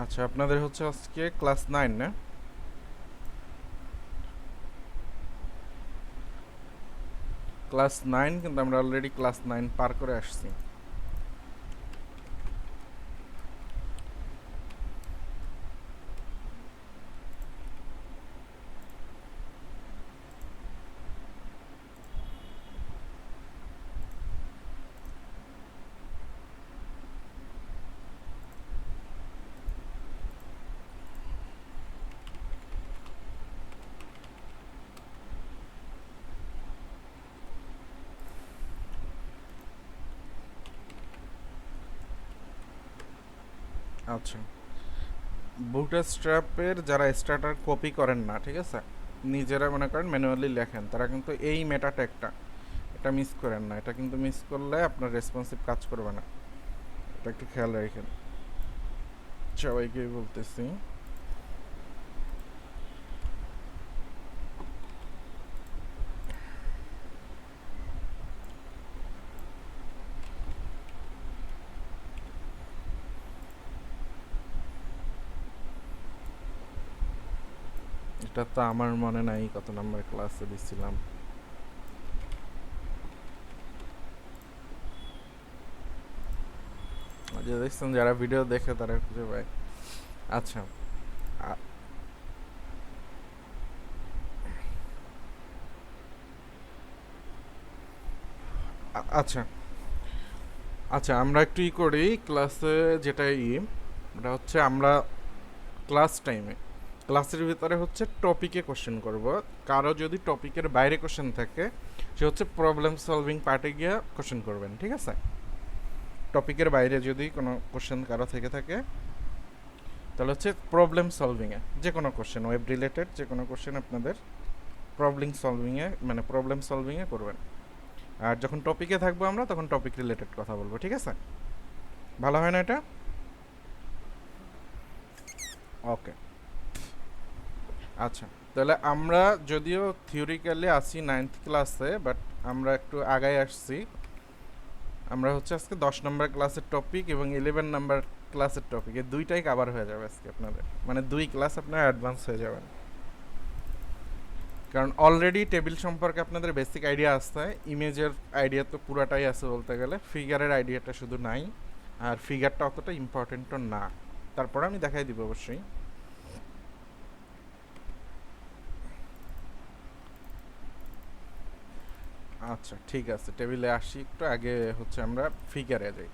আচ্ছা, আপনাদের হচ্ছে আজকে ক্লাস 9 না? ক্লাস 9, কিন্তু আমরা অলরেডি ক্লাস 9 পার করে আসছি। আচ্ছা, বুটস্ট্র্যাপের যারা স্টার্টার কপি করেন না, ঠিক আছে, নিজেরা মনে করেন ম্যানুয়ালি লেখেন, তারা কিন্তু এই মেটা ট্যাগটা এটা মিস করেন না। এটা কিন্তু মিস করলে আপনার রেসপন্সিভ কাজ করবে না। এটা একটু খেয়াল রাখেন, সবাইকেই বলতেছি। এটা তো আমার মনে নাই কত নাম্বার ক্লাসে দিছিলাম। যে দেখছেন, যারা ভিডিও দেখে তারা খুঁজে পায়। আচ্ছা, আ- আচ্ছা, আচ্ছা, আমরা একটু করি ক্লাসে, যেটা এটা হচ্ছে আমরা ক্লাস টাইমে ক্লাসের ভিতরে হচ্ছে টপিকে কোশ্চেন করব। কারো যদি টপিকের বাইরে কোশ্চেন থাকে, সে হচ্ছে প্রবলেম সলভিং পার্টে গিয়ে কোশ্চেন করবেন, ঠিক আছে? টপিকের বাইরে যদি কোনো কোশ্চেন কারো থেকে থাকে, তাহলে হচ্ছে প্রবলেম সলভিংয়ে যে কোনো কোশ্চেন, ওয়েব রিলেটেড যে কোনো কোশ্চেন আপনাদের প্রবলেম সলভিংয়ে করবেন। আর যখন টপিকে থাকবো আমরা, তখন টপিক রিলেটেড কথা বলবো, ঠিক আছে? ভালো হয় না এটা? ওকে। আচ্ছা, তাহলে আমরা যদিও থিওরিক্যালি আসি 9th ক্লাসে, বাট আমরা একটু আগায় আসছি। আমরা হচ্ছে আজকে 10 নম্বর ক্লাসের টপিক এবং 11 নম্বর ক্লাসের টপিক, এই দুইটাই কাভার হয়ে যাবে আজকে আপনাদের। মানে 2 ক্লাস আপনার অ্যাডভান্স হয়ে যাবেন, কারণ অলরেডি টেবিল সম্পর্কে আপনাদের বেসিক আইডিয়া আছে। ইমেজের আইডিয়া তো পুরাটাই আছে বলতে গেলে, ফিগারের আইডিয়াটা শুধু নাই। আর ফিগারটা অতটা ইম্পর্টেন্টও না, তারপর আমি দেখাই দিব অবশ্যই। আচ্ছা, ঠিক আছে, টেবিলে আসি একটু আগে। হচ্ছে আমরা ফিগারে যাই।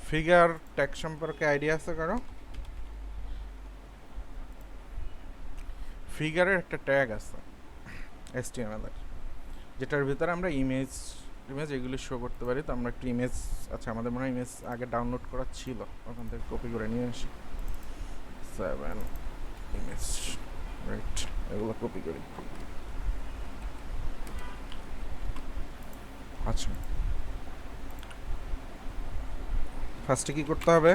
ফিগার ট্যাগ সম্পর্কে আইডিয়া আছে কারো? ফিগারের একটা ট্যাগ আছে HTML এর, যেটার ভিতরে আমরা ইমেজ ইমেজ এগুলি শো করতে পারি। তো আমরা একটা ইমেজ, আচ্ছা আমাদের মনে হয় ইমেজ আগে ডাউনলোড করা ছিল, ওখান থেকে কপি করে নিয়ে আসি। 7 ইমেজ, রাইট, এগুলো কপি করি। আচ্ছা, ফার্স্টে কি করতে হবে?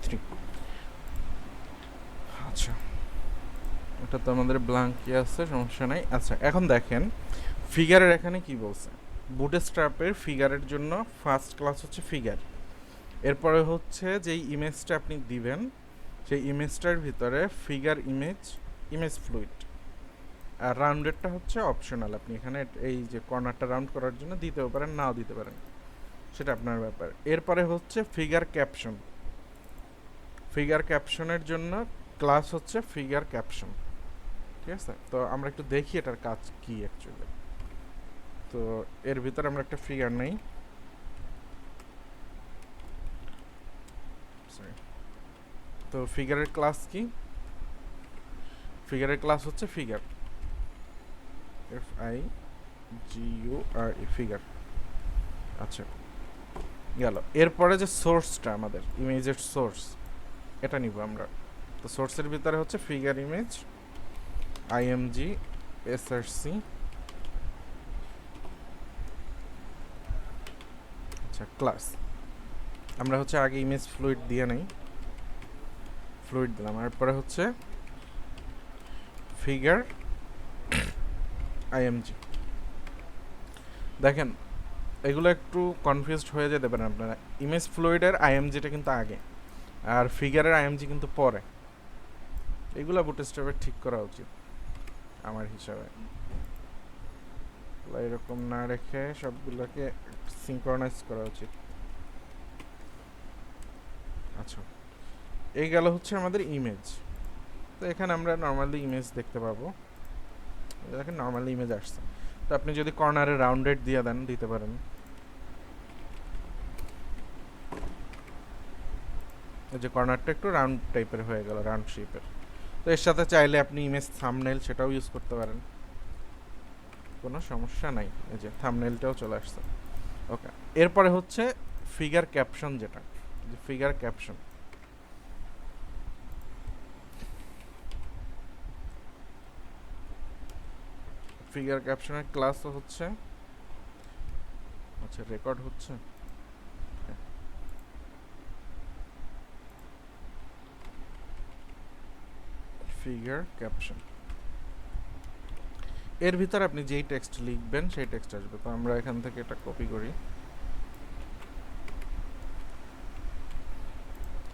থ্রি। আচ্ছা, এটা তো আমাদের ব্ল্যাঙ্কই আছে, সমস্যা নাই। আচ্ছা, এখন দেখেন ফিগারের এখানে কি বলছে। বুটস্ট্র্যাপের ফিগারের জন্য ফার্স্ট ক্লাস হচ্ছে ফিগার। এরপরে হচ্ছে যেই ইমেজটা আপনি দিবেন, সেই ইমেজটার ভিতরে ফিগার ইমেজ, ইমেজ ফ্লুইড। আর রাউন্ডেডটা হচ্ছে অপশনাল, আপনি এখানে এই যে কর্নারটা রাউন্ড করার জন্য দিতেও পারেন, নাও দিতে পারেন, সেটা আপনার ব্যাপার। এরপরে হচ্ছে ফিগার ক্যাপশন। ফিগার ক্যাপশনের জন্য ক্লাস হচ্ছে ফিগার ক্যাপশন, ঠিক আছে? তো আমরা একটু দেখি এটার কাজ কি অ্যাকচুয়ালি। তো এর ভিতরে আমরা একটা ফিগার নেই, সরি। তো ফিগারের ক্লাস কি? ফিগারের ক্লাস হচ্ছে ফিগার, FIGURE, ফিগার। আচ্ছা, গেল। এরপরে যে সোর্সটা আমাদের ইমেজের সোর্স, এটা নিব আমরা। তো সোর্সের ভিতরে হচ্ছে ফিগার ইমেজ, আইএমজি, এসআরসি, আচ্ছা ক্লাস। আমরা হচ্ছে আগে ইমেজ ফ্লুইড দিয়ে নেই, ফ্লুইড দিলাম। এরপরে হচ্ছে ফিগার আইএমজি। দেখেন এগুলো একটু কনফিউজড হয়ে যেতে পারেন আপনারা। ইমেজ ফ্লুইডের আইএমজিটা কিন্তু আগে, আর ফিগারের আইএমজি কিন্তু পরে। এগুলো বুটস্ট্র্যাপের ঠিক করা উচিত আমার হিসাবে। এরকম না রেখে সবগুলোকে সিঙ্ক্রোনাইজ করা উচিত। আচ্ছা, এই গেল হচ্ছে আমাদের ইমেজ। তো এখানে আমরা নর্মালি ইমেজ দেখতে পাবো, দেখেন নর্মালি ইমেজ আসছে। তো আপনি যদি কর্নারে রাউন্ডেড দিয়ে দেন, দিতে পারেন। এই যে কর্নারটা একটু রাউন্ড টাইপের হয়ে গেল, রাউন্ড শেপের। তো এর সাথে চাইলে আপনি ইমেজ থাম্বনেল সেটাও ইউজ করতে পারেন, কোনো সমস্যা নাই। এই যে থাম্বনেলটাও চলে আসছে। ওকে, এরপরে হচ্ছে ফিগার ক্যাপশন, যেটা ফিগার ক্যাপশন। ফিগার ক্যাপশনের ক্লাসও হচ্ছে, আচ্ছা রেকর্ড হচ্ছে, ফিগার ক্যাপশন। এর ভিতরে আপনি যেই টেক্সট লিখবেন সেই টেক্সট আসবে। তো আমরা এখান থেকে এটা কপি করি।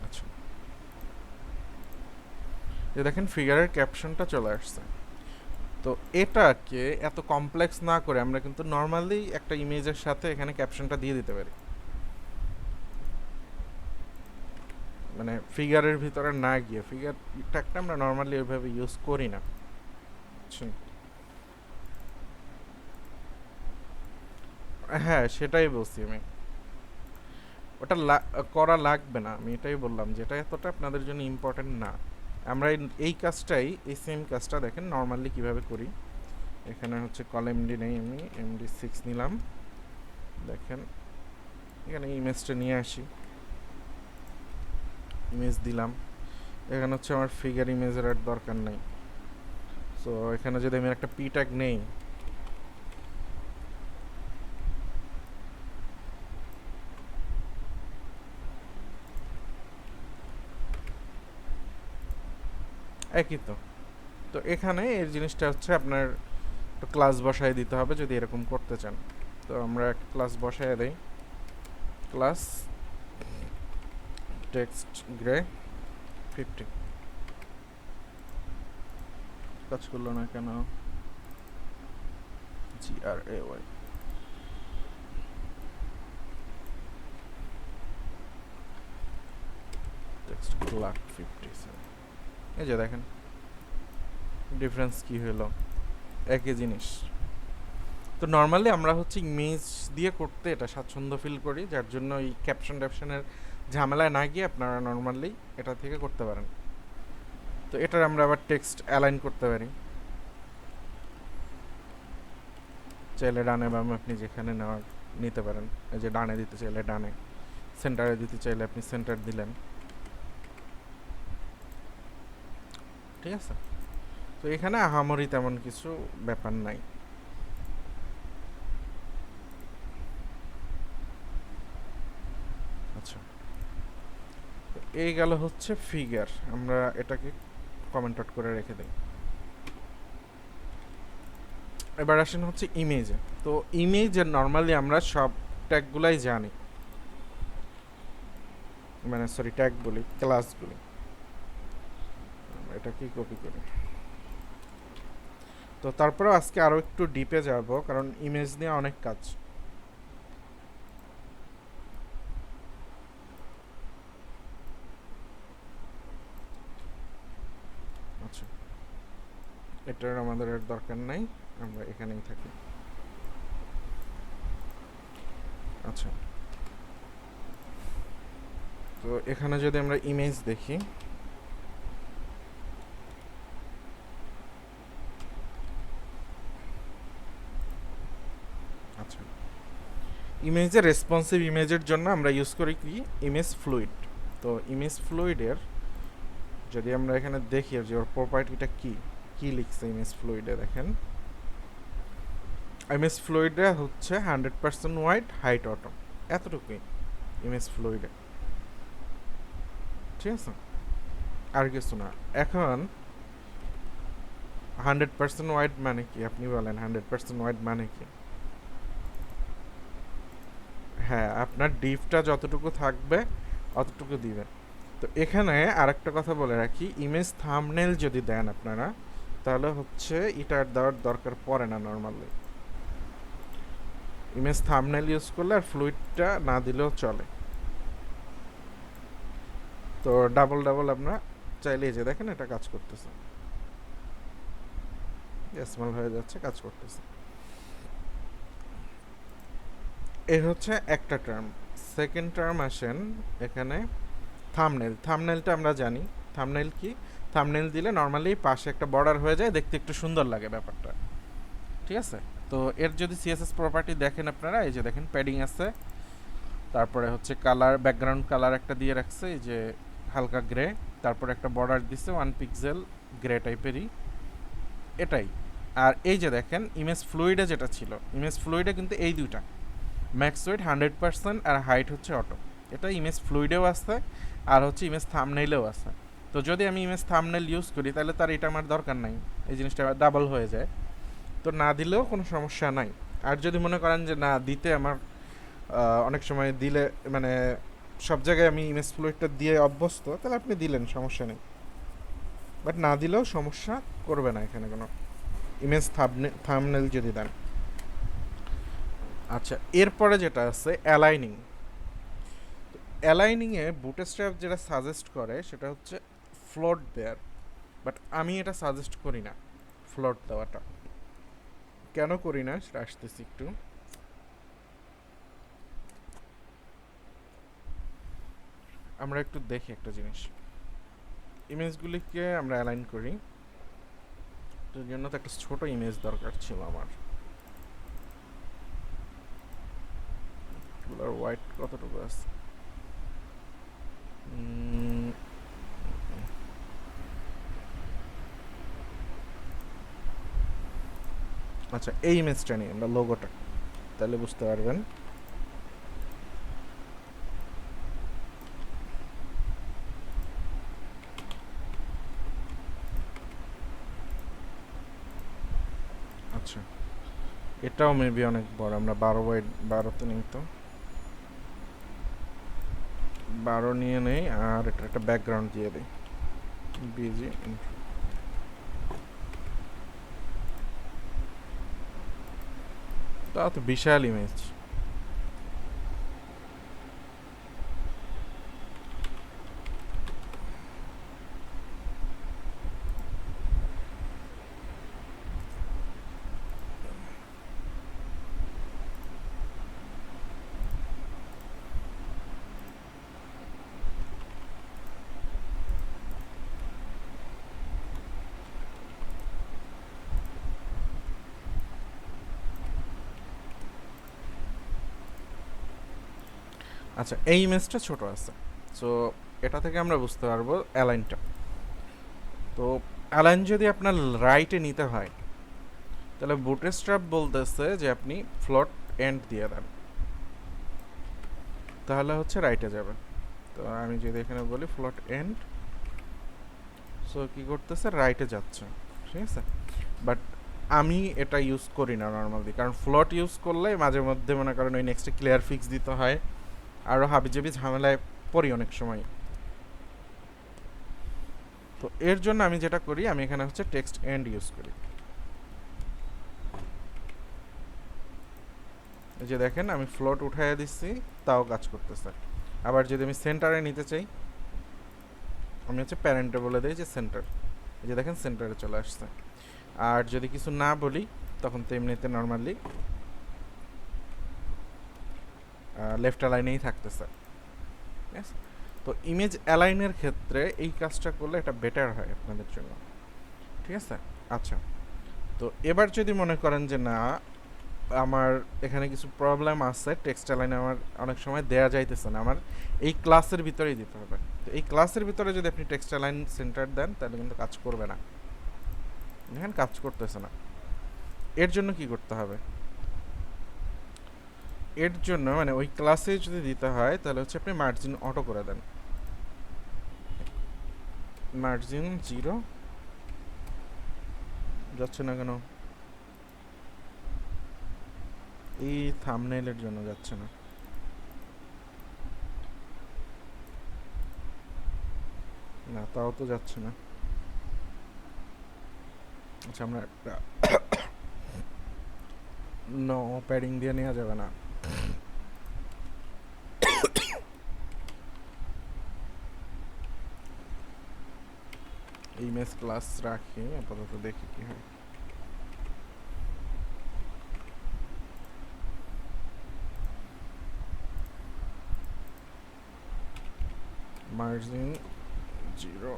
আচ্ছা, যে দেখেন ফিগারের ক্যাপশনটা চলে আসছে। তো এটাকে এত কমপ্লেক্স না করে আমরা কিন্তু নর্মালি একটা ইমেজের সাথে এখানে ক্যাপশনটা দিয়ে দিতে পারি, মানে ফিগারের ভিতরে না গিয়ে। ফিগার ট্যাগটা আমরা নর্মালি ওইভাবে ইউজ করি না। হ্যাঁ সেটাই বলছি আমি, ওটা করা লাগবে না, আমি এটাই বললাম যে এটা এতটা আপনাদের জন্য ইম্পর্টেন্ট না। আমরা এই কাজটাই, এই সেম কাজটা দেখেন নর্মালি কিভাবে করি। এখানে হচ্ছে কলএমডি নেই, আমি MD6 নিলাম। দেখেন এখানে ইমেজটা নিয়ে আসি, ইমেজ দিলাম। এখানে হচ্ছে আমার ফিগার ইমেজের আর দরকার নেই। সো এখানে যদি আমি একটা পি ট্যাগ নেই, একই তো। তো এখানে এর জিনিসটা হচ্ছে আপনার একটু ক্লাস বসায় দিতে হবে যদি এরকম করতে চান। তো আমরা একটা ক্লাস বসায় দেই, ক্লাস টেক্সট গ্রে 50। কাজ করলো না কেন? GRAY text black 57। এই যে দেখেন ডিফারেন্স কি হলো, একই জিনিস। তো নর্মালি আমরা হচ্ছে ইমেজ দিয়ে করতে এটা স্বাচ্ছন্দ্য ফিল করি, যার জন্য এই ক্যাপশন ট্যাপশনের ঝামেলায় না গিয়ে আপনারা নর্মালি এটা থেকে করতে পারেন। তো এটার আমরা আবার টেক্সট অ্যালাইন করতে পারি, চাইলে ডানে বামে আপনি যেখানে নেওয়ার নিতে পারেন। এই যে ডানে দিতে চাইলে ডানে, সেন্টারে দিতে চাইলে আপনি সেন্টার দিলেন, ঠিক আছে। তো এখানে আহামরি তেমন কিছু ব্যাপার নাই। আচ্ছা, এই গেল হচ্ছে ফিগার। আমরা এটাকে কমেন্ট আউট করে রেখে দিই। এবার আসেন হচ্ছে ইমেজে। তো ইমেজে নর্মালি আমরা সব ট্যাগগুলাই জানি, মানে সরি ট্যাগ বলি, ক্লাসগুলি। এটাকেই কপি করি। তো তারপরে আজকে আরও একটু ডিপে যাব, কারণ ইমেজ নিয়ে অনেক কাজ। আচ্ছা, এটার আমাদের আর দরকার নাই, আমরা এখানেই থাকি। আচ্ছা, তো এখানে যদি আমরা ইমেজ দেখি, আচ্ছা ইমেজের রেসপন্সিভ ইমেজের জন্য আমরা ইউজ করি কি ইমেজ ফ্লুইড। তো ইমেজ ফ্লুইডের যদি আমরা এখানে দেখি যে ওর প্রপার্টিটা কি কি লিখছে ইমেজ ফ্লুইডে, দেখেন ইমেজ ফ্লুইডে হচ্ছে 100% হোয়াইট হাইট অটো, এতটুকুই ইমেজ ফ্লুইডে, ঠিক আছে, আর কিছু না। এখন 100% হোয়াইট মানে কি আপনি বলেন, 100% হোয়াইট মানে কি? হ্যাঁ, আপনার ডিপটা যতটুকু থাকবে অতটুকু দিবেন। তো এখানে আরেকটা কথা বলে রাখি, ইমেজ থাম্বনেল যদি দেন আপনারা তাহলে হচ্ছে এটার দেওয়ার দরকার পড়ে না নর্মালি। ইমেজ থাম্বনেল ইউজ করলে আর ফ্লুইডটা না দিলেও চলে। তো ডাবল ডাবল আপনারা চাইলে যে দেখেন এটা কাজ করতেছে, স্মল হয়ে যাচ্ছে, কাজ করতেছে। এর হচ্ছে একটা টার্ম। সেকেন্ড টার্ম আসেন এখানে থাম্বনেল। থাম্বনেলটা আমরা জানি থাম্বনেল কি, থাম্বনেল দিলে নর্মালি পাশে একটা বর্ডার হয়ে যায়, দেখতে একটু সুন্দর লাগে ব্যাপারটা, ঠিক আছে। তো এর যদি সিএসএস প্রপার্টি দেখেন আপনারা, এই যে দেখেন প্যাডিং আছে, তারপরে হচ্ছে কালার, ব্যাকগ্রাউন্ড কালার একটা দিয়ে রাখছে এই যে হালকা গ্রে, তারপরে একটা বর্ডার দিছে 1 পিক্সেল গ্রে টাইপেরই, এটাই। আর এই যে দেখেন ইমেজ ফ্লুইডে যেটা ছিল, ইমেজ ফ্লুইডে কিন্তু এই দুইটা ম্যাক্স ওয়েট 100% আর হাইট হচ্ছে অটো, এটা ইমেজ ফ্লুইডেও আছে আর হচ্ছে ইমেজ থাম্বনেইলেও আছে। তো যদি আমি ইমেজ থাম্বনেল ইউজ করি তাহলে তার এটা আমার দরকার নাই, এই জিনিসটা ডাবল হয়ে যায়, তো না দিলেও কোনো সমস্যা নাই। আর যদি মনে করেন যে না দিতে আমার অনেক সময় দিলে মানে সব জায়গায় আমি ইমেজ ফ্লুইডটা দিয়ে অভ্যস্ত, তাহলে আপনি দিলেন, সমস্যা নেই, বাট না দিলেও সমস্যা করবে না এখানে কোনো, ইমেজ থাম্বনেল যদি দেন। আচ্ছা, এরপরে যেটা আছে অ্যালাইনিং। অ্যালাইনিংয়ে বুটস্ট্র্যাপ যেটা সাজেস্ট করে সেটা হচ্ছে ফ্লোট দেয়ার, বাট আমি এটা সাজেস্ট করি না ফ্লোট দেওয়াটা। কেন করি না সেটা আসতেছি একটু। আমরা একটু দেখি একটা জিনিস, ইমেজগুলিকে আমরা অ্যালাইন করি, তো জন্য তো একটা ছোট ইমেজ দরকার ছিল আমার। হোয়াইট কতটুকু আছে, আচ্ছা এই ইমেজটা নিই আমরা, লোগোটা, তাহলে বুঝতে পারবেন। আচ্ছা এটাও মেবি অনেক বড়, আমরা 12 নিই, তো 12 নিয়ে নেই, আর এটা একটা ব্যাকগ্রাউন্ড দিয়ে দিই বিজি। তা তো বিশাল ইমেজ। আচ্ছা এই ইমেজটা ছোট আছে, সো এটা থেকে আমরা বুঝতে পারবো অ্যালাইনটা। তো অ্যালাইন যদি আপনার রাইটে নিতে হয় তাহলে বুটস্ট্র্যাপ বলতেছে যে আপনি ফ্লোট এন্ড দিয়ে দেন, তাহলে হচ্ছে রাইটে যাবে। তো আমি যদি এখানে বলি ফ্লোট এন্ড, সো কি করতেছে, রাইটে যাচ্ছে, ঠিক আছে। বাট আমি এটা ইউজ করি না নর্মালি, কারণ ফ্লোট ইউজ করলে মাঝে মধ্যে মনে করেন ওই নেক্সটে ক্লিয়ার ফিক্স দিতে হয়, আরও হাবিজাবি ঝামেলায় পড়ি অনেক সময়। তো এর জন্য আমি যেটা করি, আমি এখানে হচ্ছে টেক্সট এন্ড ইউজ করি। এই যে দেখেন আমি ফ্লোট উঠাইয়া দিচ্ছি, তাও কাজ করতেছে। আবার যদি আমি সেন্টারে নিতে চাই, আমি হচ্ছে প্যারেন্টে বলে দিই যে সেন্টার, এই যে দেখেন সেন্টারে চলে আসছে। আর যদি কিছু না বলি তখন তো এমনিতে নর্মালি লেফট অ্যালাইনেই থাকতেছে। তো ইমেজ অ্যালাইনের ক্ষেত্রে এই কাজটা করলে এটা বেটার হয় আপনাদের জন্য, ঠিক আছে। আচ্ছা, তো এবার যদি মনে করেন যে না আমার এখানে কিছু প্রবলেম আছে, টেক্সট লাইনে আমার অনেক সময় দেয়া যাইতেছে না, আমার এই ক্লাসের ভিতরেই দিতে হবে। তো এই ক্লাসের ভিতরে যদি আপনি টেক্সট লাইন সেন্টার দেন তাহলে কিন্তু কাজ করবে না, দেখেন কাজ করতেছে না। এর জন্য কি করতে হবে, এর জন্য মানে ওই ক্লাসে যদি দিতে হয় তাহলে হচ্ছে আপনি মার্জিন অটো করে দেন, মার্জিন 0 যাচ্ছে না কেন, এই থাম্বনেইলের জন্য যাচ্ছে না। না তাও তো যাচ্ছে না। আচ্ছা আমরা একটা নো প্যাডিং দিয়ে নেওয়া যাবে না। ইমেজ ক্লাস রাখি আপাতত, দেখি কি হয়। মার্জিন 0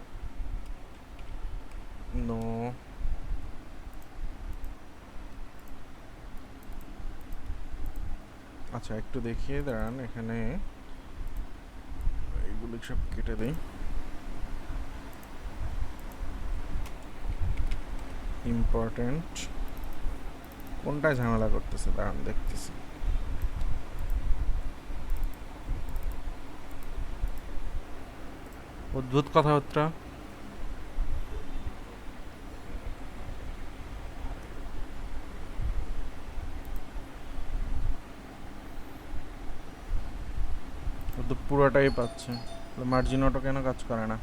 নো, আচ্ছা একটু দেখিয়ে দাঁড়ান, এখানে এগুলো সব কেটে দেই। ইম্পর্টেন্ট কোনটা ঝামেলা করতেছে দাঁড়ান দেখতেছি। অদ্ভুত কথাবার্তা। ও তো পুরোটাই পাচ্ছে, মার্জিন অটো কেন কাজ করে না?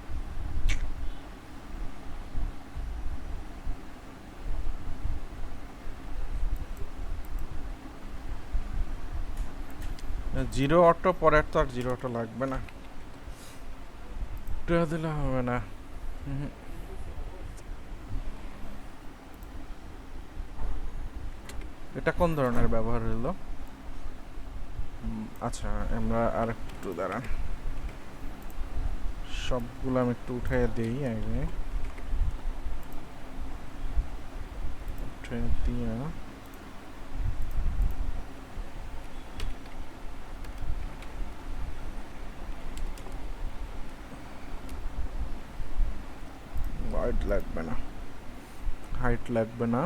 জিরো অটো পরের তো আর জিরো অটো লাগবে না, এটা দিলে হবে না। এটা কোন ধরনের ব্যবহার হলো? আচ্ছা আমরা আর একটু দাঁড়ান, সবগুলো আমি একটু উঠাইয়া দিই আগে, উঠাইয়া দিয়া ওয়াইড লাগবে না, হাইট লাগবে না।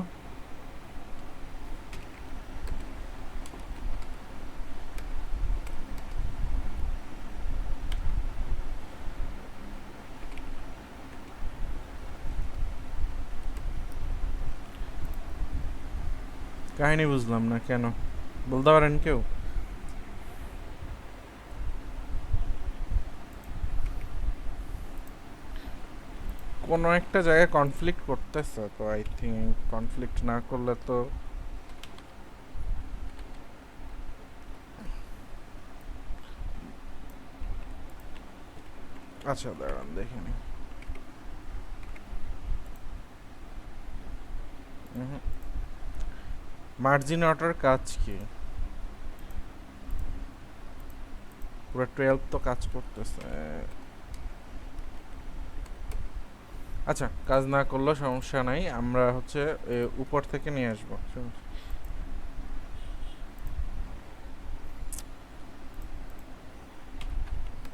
কাহিনী বুঝলাম না, কেন বলতে পারেন কেউ? কোনো একটা জায়গায় কনফ্লিক্ট করতেছে তো, আই থিঙ্ক কনফ্লিক্ট না করলে তো আচ্ছা দাঁড়ান দেখে নি। মার্জিন অটোর কাজ কি? পুরো 12 তো কাজ করতেছে। আচ্ছা কাজ না করলেও সমস্যা নাই, আমরা হচ্ছে উপর থেকে নিয়ে আসবো।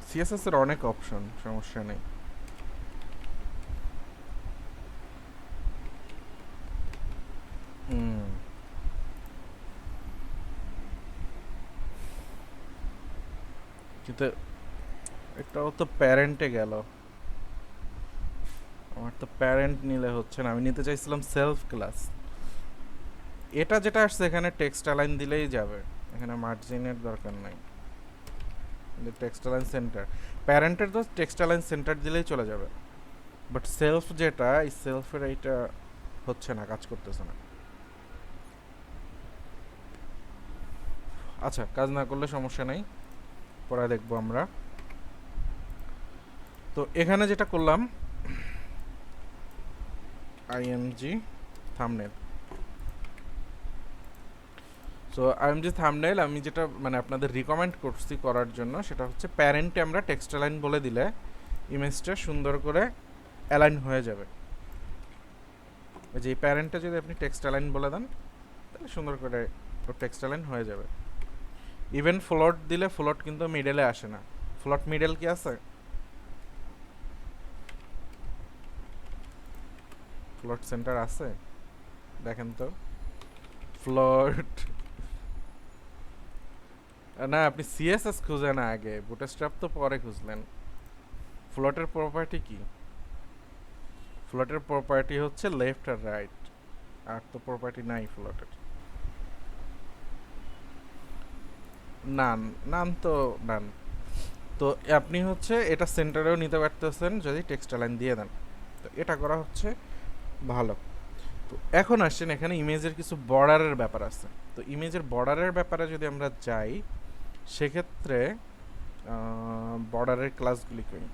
সিএসএস এর অনেক অপশন, সমস্যা নেই। কিন্তু এটাও তো প্যারেন্টে গেল, আমার তো প্যারেন্ট নিলে হচ্ছে না, আমি নিতে চাইছিলাম সেলফ ক্লাস। এটা যেটা আসছে এখানে টেক্সট অ্যালাইন দিলেই যাবে, এখানে মার্জিনের দরকার নাই। টেক্সট অ্যালাইন সেন্টার, প্যারেন্টের তো টেক্সট অ্যালাইন সেন্টার দিলেই চলে যাবে, বাট সেলফ যেটা, এই সেলফের এইটা হচ্ছে না, কাজ করতেছে না। আচ্ছা কাজ না করলে সমস্যা নাই, পরে দেখবো আমরা। তো এখানে যেটা করলাম IMG thumbnail, so IMG thumbnail আমি যেটা মানে আপনাদের রিকমেন্ড করছি করার জন্য, সেটা হচ্ছে প্যারেন্টে আমরা টেক্সট অ্যালাইন বলে দিলে ইমেজটা সুন্দর করে অ্যালাইন হয়ে যাবে। যে প্যারেন্টে যদি আপনি টেক্সট অ্যালাইন বলে দেন তাহলে সুন্দর করে ওর টেক্সট লাইন হয়ে যাবে। ইভেন ফ্লোট দিলে ফ্লোট কিন্তু মিডলে আসে না। ফ্লোট মিডল কি আছে? ফ্লোট সেন্টার আছে? দেখেন তো ফ্লোট। না, আপনি সিএসএস খুঁজেন আগে, বুটস্ট্র্যাপ তো পরে খুঁজলেন। ফ্লোটের প্রপার্টি কি? ফ্লোটের প্রপার্টি হচ্ছে লেফট আর রাইট, আর তো প্রপার্টি নাই ফ্লোটের। নান, নান তো নান। তো আপনি হচ্ছে এটা সেন্টারেও নিতে পারতেছেন যদি টেক্সট লাইন দিয়ে দেন, তো এটা করা হচ্ছে ভালো। তো এখন আসছেন এখানে ইমেজের কিছু বর্ডারের ব্যাপার আছে। তো ইমেজের বর্ডারের ব্যাপারে যদি আমরা যাই, সেক্ষেত্রে বর্ডারের ক্লাসগুলি কই,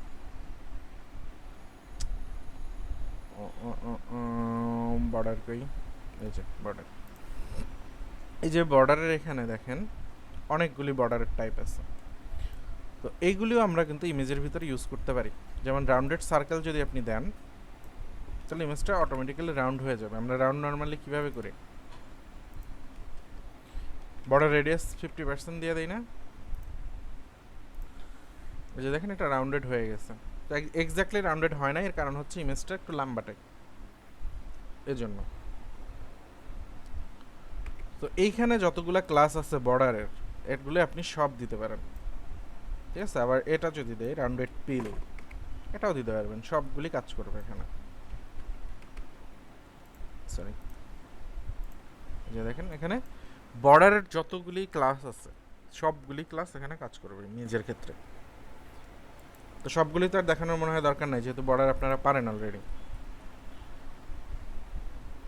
বর্ডার কই, এই যে বর্ডার। এই যে বর্ডারের এখানে দেখেন অনেকগুলি বর্ডারের টাইপ আছে। তো এইগুলিও আমরা কিন্তু ইমেজের ভিতরে ইউজ করতে পারি। যেমন রাউন্ডেড সার্কেল যদি আপনি দেন, তাহলে ইমেজটা অটোমেটিক্যালি রাউন্ড হয়ে যাবে। আমরা রাউন্ড নর্মালি কিভাবে করি? বর্ডার রেডিয়াস 50% দিয়ে দেই না? এই যে দেখেন এটা রাউন্ডেড হয়ে গেছে। তো এক্স্যাক্টলি রাউন্ডেড হয় না, এর কারণ হচ্ছে ইমেজটা একটু লাম্বাটে, এজন্য। তো এইখানে যতগুলা ক্লাস আছে বর্ডারের, এগুলো আপনি সব দিতে পারেন, ঠিক আছে? আবার এটা যদি দেয় রাউন্ডেড পিল, এটাও দিতে পারবেন, সবগুলি কাজ করবে এখানে। সরি, যে দেখেন এখানে বর্ডারের যতগুলি ক্লাস আছে সবগুলি ক্লাস এখানে কাজ করবে নিজের ক্ষেত্রে। তো সবগুলি তো আর দেখানোর মনে হয় দরকার নাই, যেহেতু বর্ডার আপনারা পারেন অলরেডি।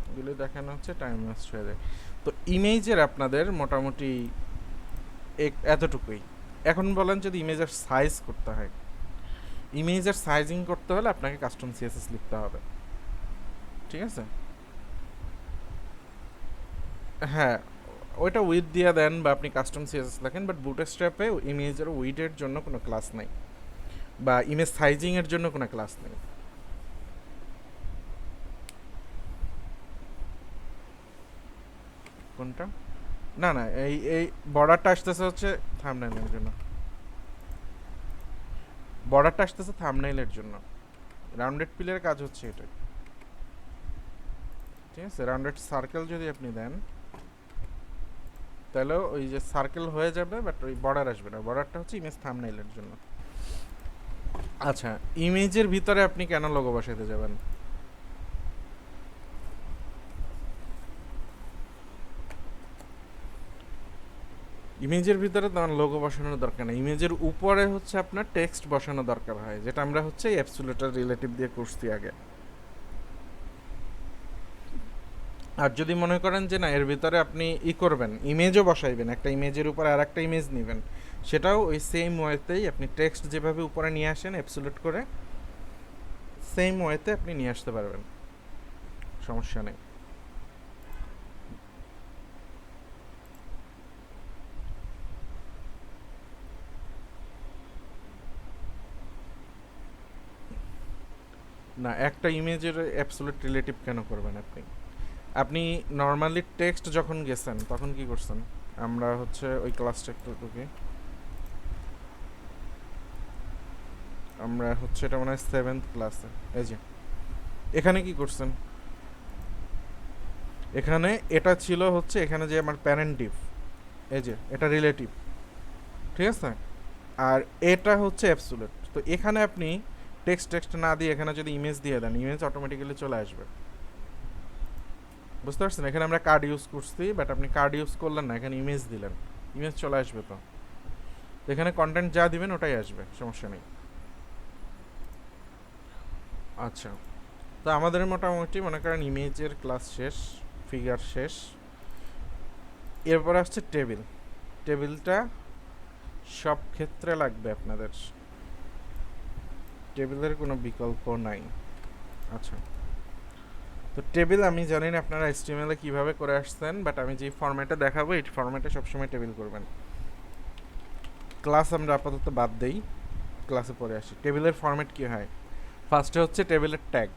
এগুলি দেখানো হচ্ছে টাইম ওয়েস্ট হয়ে যায়। তো ইমেজের আপনাদের মোটামুটি এতটুকুই। এখন বলেন যদি ইমেজের সাইজ করতে হয়, ইমেজের সাইজিং করতে হলে আপনাকে কাস্টম সিএসএস লিখতে হবে, ঠিক আছে? হ্যাঁ, ওইটা উইথ দিয়ে দেন বা আপনি কাস্টম সিএসএস লেখেন, বাট বুটস্ট্র্যাপে ইমেজের উইথের জন্য কোনো ক্লাস নাই, বা ইমেজ সাইজিংয়ের জন্য কোনো ক্লাস নেই। কোনটা? না না, এই এই বর্ডারটা আসতেছে হচ্ছে থাম্বনেইলের জন্য, বর্ডারটা আসতেছে থাম্বনেইলের জন্য। রাউন্ডেড পিলের কাজ হচ্ছে এটা, ঠিক আছে? রাউন্ডেড সার্কেল যদি আপনি দেন, তাহলে ওই যে সার্কেল হয়ে যাবে, বাট ওই বর্ডার আসবে না। বর্ডারটা হচ্ছে ইমেজ থাম্বনেইলের জন্য। আচ্ছা, ইমেজের ভিতরে আপনি কেন লোগো বসাতে যাবেন? ইমেজের ভিতরে তেমন লোগো বসানোর দরকার নেই। ইমেজের উপরে হচ্ছে আপনার টেক্সট বসানো দরকার হয়, যেটা আমরা হচ্ছে অ্যাবসোলিউট রিলেটিভ দিয়ে করছি আগে। আর যদি মনে করেন যে না, এর ভিতরে আপনি করবেন, ইমেজও বসাইবেন, একটা ইমেজের উপরে আর একটা ইমেজ নেবেন, সেটাও ওই সেম ওয়েতেই আপনি টেক্সট যেভাবে উপরে নিয়ে আসেন অ্যাবসোলিউট করে, সেম ওয়েতে আপনি নিয়ে আসতে পারবেন, সমস্যা নেই। না, একটা ইমেজের অ্যাবসোলিউট রিলেটিভ কেন করবেন আপনি? আপনি নর্মালি টেক্সট যখন গেছেন তখন কি করছেন? আমরা হচ্ছে ওই ক্লাসটা একটু ঢুকি, আমরা হচ্ছে এটা মনে হয় 7th ক্লাসে। এই যে এখানে কি করছেন? এখানে এটা ছিল হচ্ছে, এখানে যে আমার প্যারেন্টিভ, এই যে এটা রিলেটিভ, ঠিক আছে? আর এটা হচ্ছে অ্যাবসোলিউট। তো এখানে আপনি টেক্সট টেক্সট না দিয়ে এখানে যদি ইমেজ দিয়ে দেন, ইমেজ অটোমেটিক্যালি চলে আসবে, বুঝতে পারছেন? এখানে আমরা কার্ড ইউজ করছি, বাট আপনি কার্ড ইউজ করলেন না, এখানে ইমেজ দিলেন, ইমেজ চলে আসবে। তো এখানে কন্টেন্ট যা দিবেন ওটাই আসবে, সমস্যা নেই। আচ্ছা, তো আমাদের মোটামুটি মনে করেন ইমেজের ক্লাস শেষ, ফিগার শেষ, এরপর আসছে টেবিল। টেবিলটা সব ক্ষেত্রে লাগবে আপনাদের, টেবিলের কোনো বিকল্প নাই। আচ্ছা, তো টেবিল আমি জানি না আপনারা HTML-এ কীভাবে করে আসছেন, বাট আমি যে ফরম্যাটে দেখাবো এই ফরম্যাটে সবসময় টেবিল করবেন। ক্লাস আমরা আপাতত বাদ দেই, ক্লাসে পরে আসি। টেবিলের ফরম্যাট কী হয়? ফার্স্টে হচ্ছে টেবিলের ট্যাগ,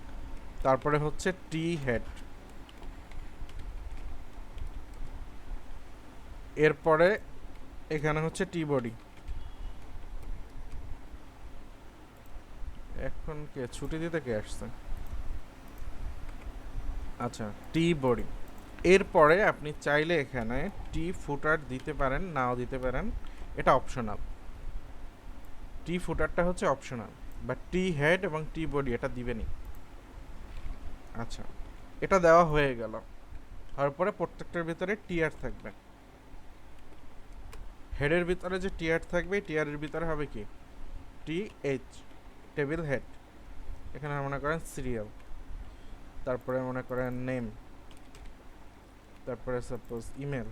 তারপরে হচ্ছে টি হেড, এরপরে এখানে হচ্ছে টি বডি। এখন কে ছুটি দিতে কে আসছে? আচ্ছা, টি বডি। এরপরে আপনি চাইলে এখানে টি ফুটার দিতে পারেন, নাও দিতে পারেন, এটা অপশনাল। টি ফুটারটা হচ্ছে অপশনাল, বা টি হেড এবং টি বডি এটা দিবেনই। আচ্ছা, এটা দেওয়া হয়ে গেল। তারপরে প্রত্যেকটার ভিতরে টিয়ার থাকবে। হেডের ভিতরে যে টিয়ার থাকবে, টিয়ারের ভিতরে হবে কি টি এইচ, টেবিল হেড। এখানে মনে করেন সিরিয়াল, তারপরে মনে করেন নেম, তারপরে সাপোজ ইমেল,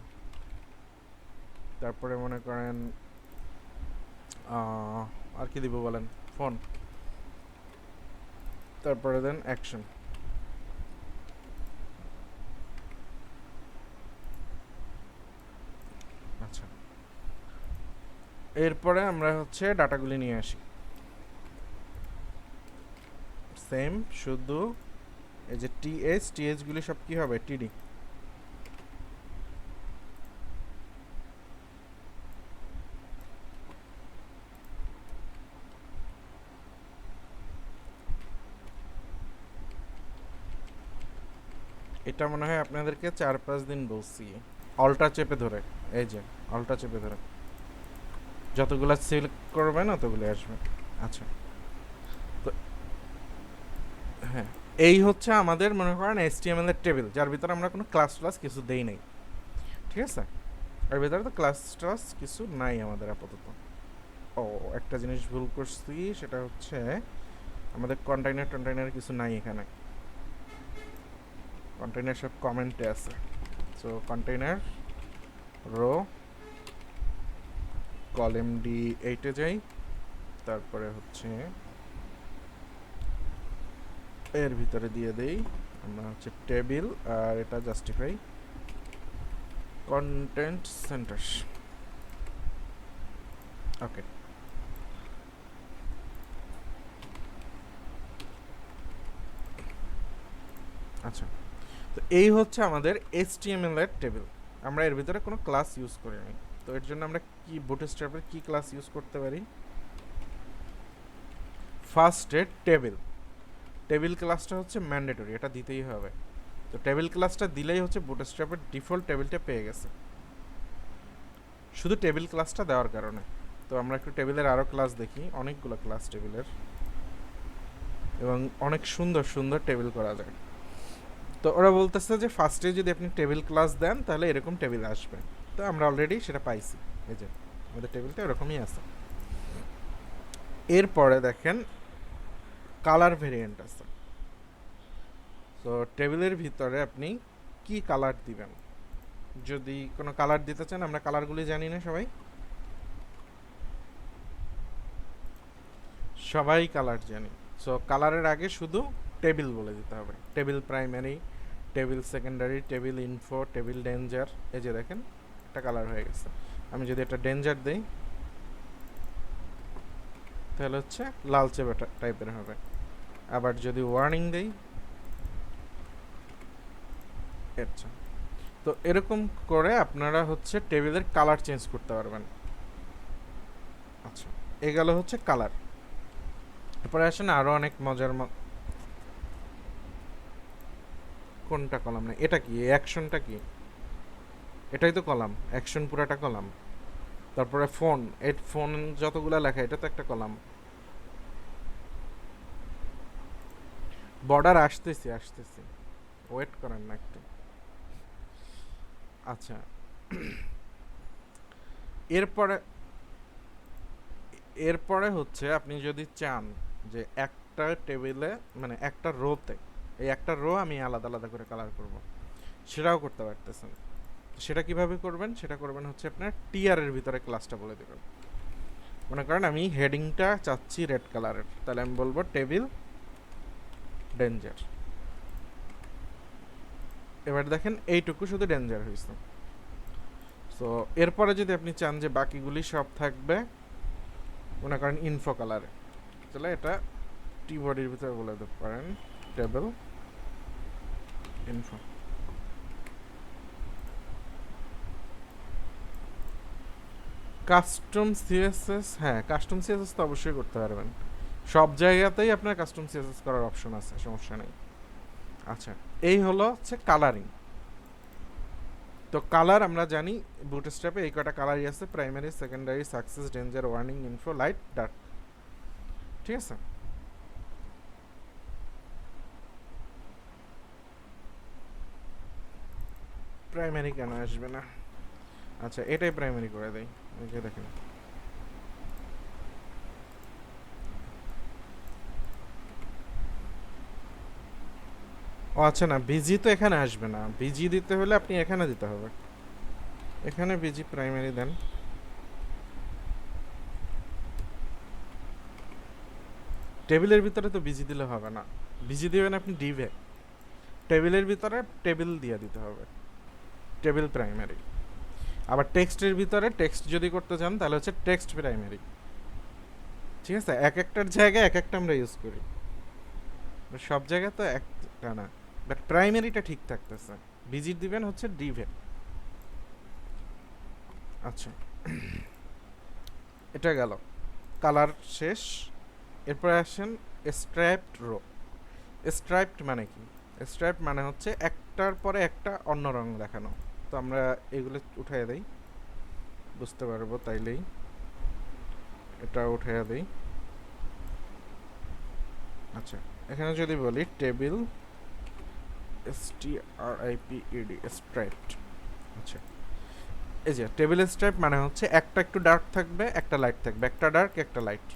তারপরে মনে করেন আর কি দিব বলেন, ফোন, তারপরে দেন অ্যাকশন। আচ্ছা, এরপরে আমরা হচ্ছে ডাটাগুলি নিয়ে আসি। সেম, শুধু এই যে টিএইচ গুলি সব কি হবে, টিডি। এটা মনে হয় আপনাদেরকে 4-5 দিন বলছি, অল্টা চেপে ধরে, এই যে অল্টা চেপে ধরে যতগুলা সিলেক্ট করবেন অতগুলো আসবে। আচ্ছা, তো হ্যাঁ, এই হচ্ছে আমাদের মনে করেন HTML এর টেবিল, যার ভিতরে আমরা কোনো ক্লাস কিছু দেই নাই। ঠিক আছে, এর ভিতরে তো ক্লাস কিছু নাই আমাদের আপাতত। ও, একটা জিনিস ভুল করছি, সেটা হচ্ছে আমাদের কন্টেইনার কিছু নাই এখানে। কন্টেইনার সব কমেন্টে আছে। So container rho column D8 এ যাই, তারপরে হচ্ছে এর ভিতরে দিয়ে দেই আমরা হচ্ছে টেবিল, আর এটা জাস্টিফাই কন্টেন্ট সেন্টার। ওকে, আচ্ছা, তো এই হচ্ছে আমাদের HTML এর টেবিল। আমরা এর ভিতরে কোনো ক্লাস ইউজ করিনি, তো এর জন্য আমরা কি বুটস্ট্র্যাপের কি ক্লাস ইউজ করতে পারি? ফার্স্টে টেবিল ক্লাসটা হচ্ছে ম্যান্ডেটরি, এটা দিতেই হবে। তো টেবিল ক্লাসটা দিলেই হচ্ছে বুটস্ট্র্যাপের ডিফল্ট টেবিলটা পেয়ে গেছে, শুধু টেবিল ক্লাসটা দেওয়ার কারণে। তো আমরা একটু টেবিলের আরও ক্লাস দেখি, অনেকগুলো ক্লাস টেবিলের, এবং অনেক সুন্দর সুন্দর টেবিল করা যায়। তো ওরা বলতেছে যে ফার্স্টে যদি আপনি টেবিল ক্লাস দেন তাহলে এরকম টেবিল আসবে। তো আমরা অলরেডি সেটা পাইছি, এই যে আমাদের টেবিলটা এরকমই আছে। এরপরে দেখেন কালার ভেরিয়েন্ট আছে। তো টেবিলের ভিতরে আপনি কি কালার দিবেন, যদি কোনো কালার দিতে চান, আমরা কালারগুলি জানি না সবাই, সবাই কালার জানি। সো কালারের আগে শুধু টেবিল বলে দিতে হবে, table primary, table secondary, table info, table danger. এই যে দেখেন একটা কালার হয়ে গেছে। আমি যদি এটা ডেঞ্জার দেই তাহলে হচ্ছে লালচে টাইপের হবে। আবার যদি ওয়ার্নিং দেই, আচ্ছা, তো এরকম করে আপনারা হচ্ছে টেবিলের কালার চেঞ্জ করতে পারবেন। আচ্ছা, এ গেল হচ্ছে কালার। এরপরে আসেন আরও অনেক মজার কোনটা কলাম না, এটা কি অ্যাকশনটা কি, এটাই তো কলাম, অ্যাকশন পুরাটা কলাম। তারপরে ফোন, এই ফোন যতগুলা লেখা এটা তো একটা কলাম। বর্ডার আসতেছি ওয়েট করেন না একটু। আচ্ছা, এরপরে এরপরে হচ্ছে আপনি যদি চান যে একটা টেবিলে মানে একটা রোতে, এই একটা রো আমি আলাদা আলাদা করে কালার করব, সেটাও করতে পারতেছেন। সেটা কিভাবে করবেন, সেটা করবেন হচ্ছে আপনার টিআরের ভিতরে ক্লাসটা বলে দেবেন। মনে করেন আমি হেডিংটা চাচ্ছি রেড কালারের, তাহলে আমি বলবো টেবিল ডেঞ্জার। এবার দেখেন এইটুকু শুধু ডেঞ্জার হয়েছে। সো এরপরে যদি আপনি চান যে বাকিগুলি সব থাকবে মনে করেন ইনফো কালারে, তাহলে এটা টি বডির ভিতরে বলে দিতে পারেন টেবিল ইনফো। কাস্টম সিএসএস, হ্যাঁ কাস্টম সিএসএস তো অবশ্যই করতে পারবেন, সব জায়গাতেই আপনার কাস্টম সিএসএস করার অপশন আছে, সমস্যা নেই। আচ্ছা, এই হলো হচ্ছে কালারিং। তো কালার আমরা জানি বুটস্ট্র্যাপে এই কটা কালারই আছে, primary, secondary, success, danger, warning, info, light, dark. ঠিক আছে, প্রাইমারি কেন আসবে না? আচ্ছা, এটাই প্রাইমারি করে দেই, এই যে দেখেন। ও আচ্ছা, না বিজি তো এখানে আসবে না, বিজি দিতে হলে আপনি এখানে দিতে হবে, এখানে বিজি প্রাইমারি দেন। টেবিলের ভিতরে তো বিজি দিলে হবে না, বিজি দিবেন আপনি ডিভে, টেবিলের ভিতরে টেবিল দিয়ে দিতে হবে, টেবিল প্রাইমারি। আবার টেক্সটের ভিতরে টেক্সট যদি করতে চান তাহলে হচ্ছে টেক্সট প্রাইমারি। ঠিক আছে, এক একটার জায়গায় এক একটা আমরা ইউজ করি, সব জায়গায় তো একটা না, বাট প্রাইমারিটা ঠিক থাকতেছে। বিজি দিবেন হচ্ছে ডিভে। আচ্ছা, এটা গেল কালার শেষ। এরপরে আসেন স্ট্রাইপড রো। স্ট্রাইপড মানে কি? স্ট্রাইপ মানে হচ্ছে একটার পরে একটা অন্য রং দেখানো। তো আমরা এগুলো উঠাইয়া দেই, বুঝতে পারবো তাইলেই, এটা উঠাইয়া দেই। আচ্ছা, এখানে যদি বলি টেবিল STRIPED স্ট্রাইপড। আচ্ছা, এই যে টেবিল স্ট্রাইপ মানে হচ্ছে একটা একটু ডার্ক থাকবে, একটা লাইট থাকবে, একটা ডার্ক একটা লাইট।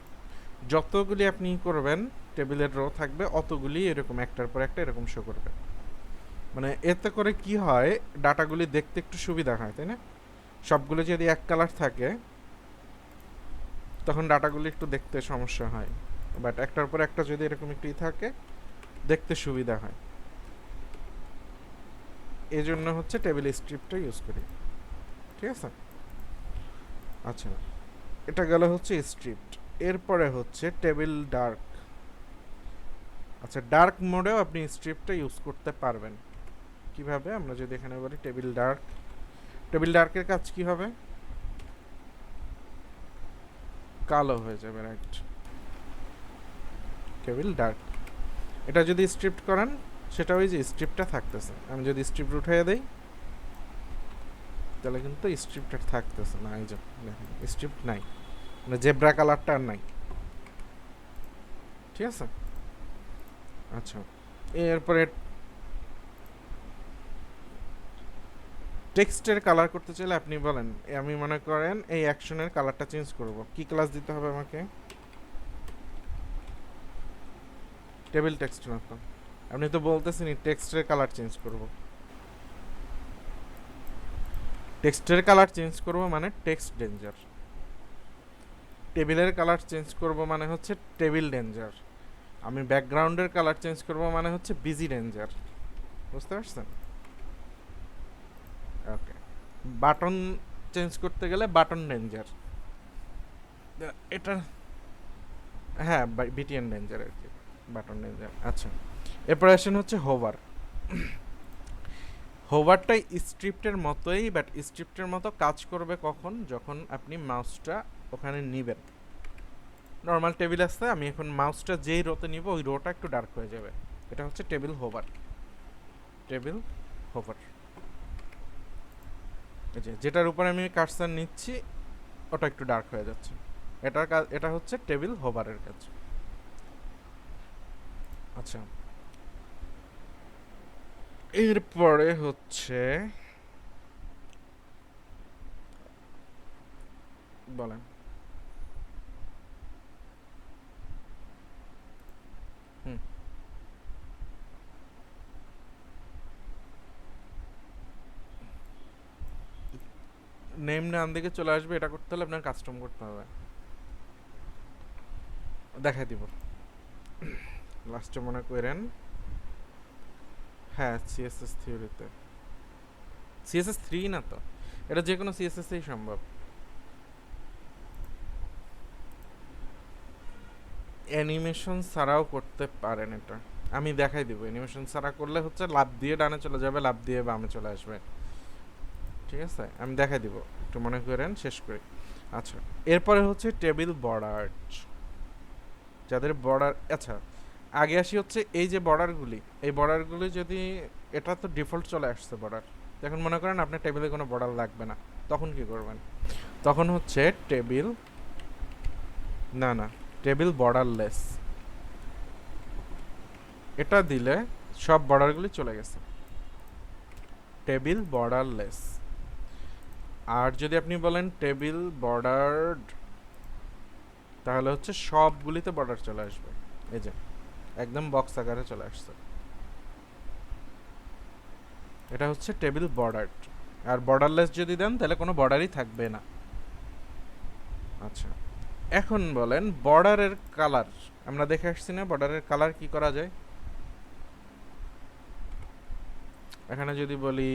যতগুলি আপনি করবেন টেবিলের রো থাকবে অতগুলি এরকম একটার পর একটা এরকম শো করবে। মানে এতে করে কি হয়, ডাটাগুলি দেখতে একটু সুবিধা হয়, তাই না? সবগুলো যদি এক কালার থাকে তখন ডাটাগুলি একটু দেখতে সমস্যা হয়, বাট একটার পর একটা যদি এরকম একটু থাকে দেখতে সুবিধা হয়। এই জন্য হচ্ছে টেবিল স্ট্রিপটা ইউজ করি। ঠিক আছে, আচ্ছা, এটা গেল হচ্ছে স্ট্রিপড। এরপরে হচ্ছে টেবিল ডার্ক। আচ্ছা, ডার্ক মোডেও আপনি স্ট্রিপটা ইউজ করতে পারবেন। কিভাবে? আমরা যদি এখানে বলি টেবিল ডার্ক, টেবিল ডার্কের কাজ কি হবে? কালো হয়ে যাবে, রাইট, টেবিল ডার্ক। এটা যদি স্ট্রিপ্ট করেন সেটা ওই যে স্ট্রিপটা থাকতেছে। আমি যদি স্ট্রিপ্ট উঠাইয়া দেই তাহলে কিন্তু স্ট্রিপ্টটা থাকতেছে না, এই যে দেখেন স্ট্রিপ্ট নাই, মানে জেব্রা কালারটা আর নাই। ঠিক আছে, আচ্ছা, এরপরে টেক্সটের কালার করতে চাইলে আপনি বলেন, আমি মনে করেন এই অ্যাকশনের কালারটা চেঞ্জ করব, কি ক্লাস দিতে হবে আমাকে? টেবিল টেক্সট না তো, আপনি তো বলতেছেন টেক্সটের কালার চেঞ্জ করব। টেক্সটের কালার চেঞ্জ করব মানে টেক্সট ডেঞ্জার, টেবিলের কালার চেঞ্জ করব মানে হচ্ছে টেবিল ডেঞ্জার, আমি ব্যাকগ্রাউন্ডের কালার চেঞ্জ করব মানে হচ্ছে বিজি ডেঞ্জার। বুঝতে পারছেন? ওকে, বাটন চেঞ্জ করতে গেলে বাটন ডেঞ্জার, এটা হ্যাঁ বিটিএন ডেঞ্জার আর কি, বাটন ডেঞ্জার। আচ্ছা, এরপর আসেন হচ্ছে হোভার। হোভারটাই স্ট্রিপ্টের মতোই, বাট স্ট্রিপ্টের মতো কাজ করবে কখন? যখন আপনি মাউসটা ওখানে নিবেন। নর্মাল টেবিল আসতে আমি এখন মাউসটা যেই রোতে নিব ওই রোটা একটু ডার্ক হয়ে যাবে, এটা হচ্ছে টেবিল হোভার। টেবিল হোভার, এই যে যেটার উপর আমি কার্সার নিচ্ছি ওটা একটু ডার্ক হয়ে যাচ্ছে, এটার কাজ, এটা হচ্ছে টেবিল হোভারের কাজ। আচ্ছা, এরপরে হচ্ছে বলেন। হুম, নেম নাম দিকে চলে আসবে, এটা করতে হলে আপনার কাস্টম করতে হবে, দেখাই দিব লাস্টে মনে করেন। হ্যাঁ, সিএসএস থিওরিতে, সিএসএস 3 না তো, এটা যে কোনো সিএসএসই সম্ভব। অ্যানিমেশন ছাড়াও করতে পারেন এটা, আমি দেখাই দিব। অ্যানিমেশন ছাড়া করলে হচ্ছে লাভ দিয়ে ডানে চলে যাবে, লাভ দিয়ে বামে চলে আসবে। ঠিক আছে, আমি দেখাই দিব, একটু মনে করেন শেষ করি। আচ্ছা, এরপরে হচ্ছে টেবিল বর্ডার, যাদের বর্ডার, আচ্ছা আগে আসি হচ্ছে এই যে বর্ডারগুলি, এই বর্ডারগুলি যদি, এটা তো ডিফল্ট চলে আসছে বর্ডার, এখন মনে করেন আপনার টেবিলে কোনো বর্ডার লাগবে না, তখন কি করবেন? তখন হচ্ছে টেবিল, না না, টেবিল বর্ডারলেস, এটা দিলে সব বর্ডারগুলি চলে গেছে, টেবিল বর্ডারলেস। আর যদি আপনি বলেন টেবিল বর্ডার্ড, তাহলে হচ্ছে সবগুলিতে বর্ডার চলে আসবে, এই যে একদম বক্স আকারে চলে আসছে, এটা হচ্ছে টেবিল বর্ডার। আর বর্ডারলেস যদি দেন তাহলে কোনো বর্ডারই থাকবে না। আচ্ছা, এখন বলেন বর্ডারের কালার, আমরা দেখে আসছি না বর্ডারের কালার কি করা যায়। এখানে যদি বলি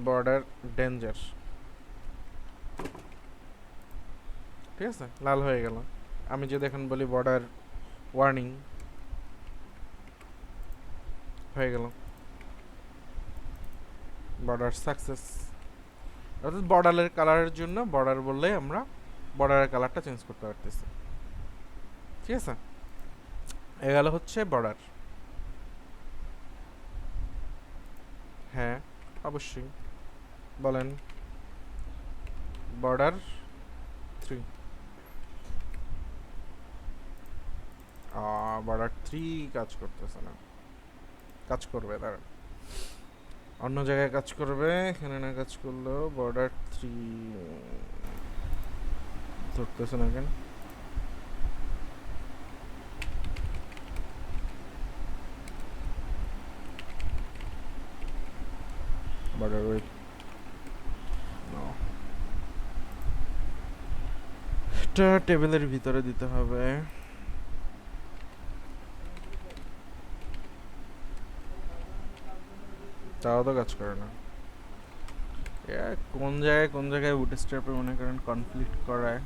বর্ডার ডেঞ্জার, ঠিক আছে, লাল হয়ে গেল। আমি যদি এখন বলি বর্ডার ওয়ার্নিং, হয়ে গেল বর্ডার সাকসেস। অর্থাৎ বর্ডারের কালারের জন্য বর্ডার বললে আমরা বর্ডারের কালারটা চেঞ্জ করতে পারতেছি, ঠিক আছে। এ গেল হচ্ছে বর্ডার। হ্যাঁ অবশ্যই, বলেন বর্ডার 3, বর্ডার 3 কাজ করতেছে না, কাজ করবে, দাঁড়ান অন্য জায়গায় কাজ করবে, এখানে না কাজ করলো, বর্ডার 3 ধরতেছে না কেন? বর্ডার উইথ, এটা টেবিলের ভিতরে দিতে হবে, তাও তো কাজ করে না। কোন জায়গায় বুটস্ট্র্যাপে মনে করেন কনফ্লিক্ট করায়।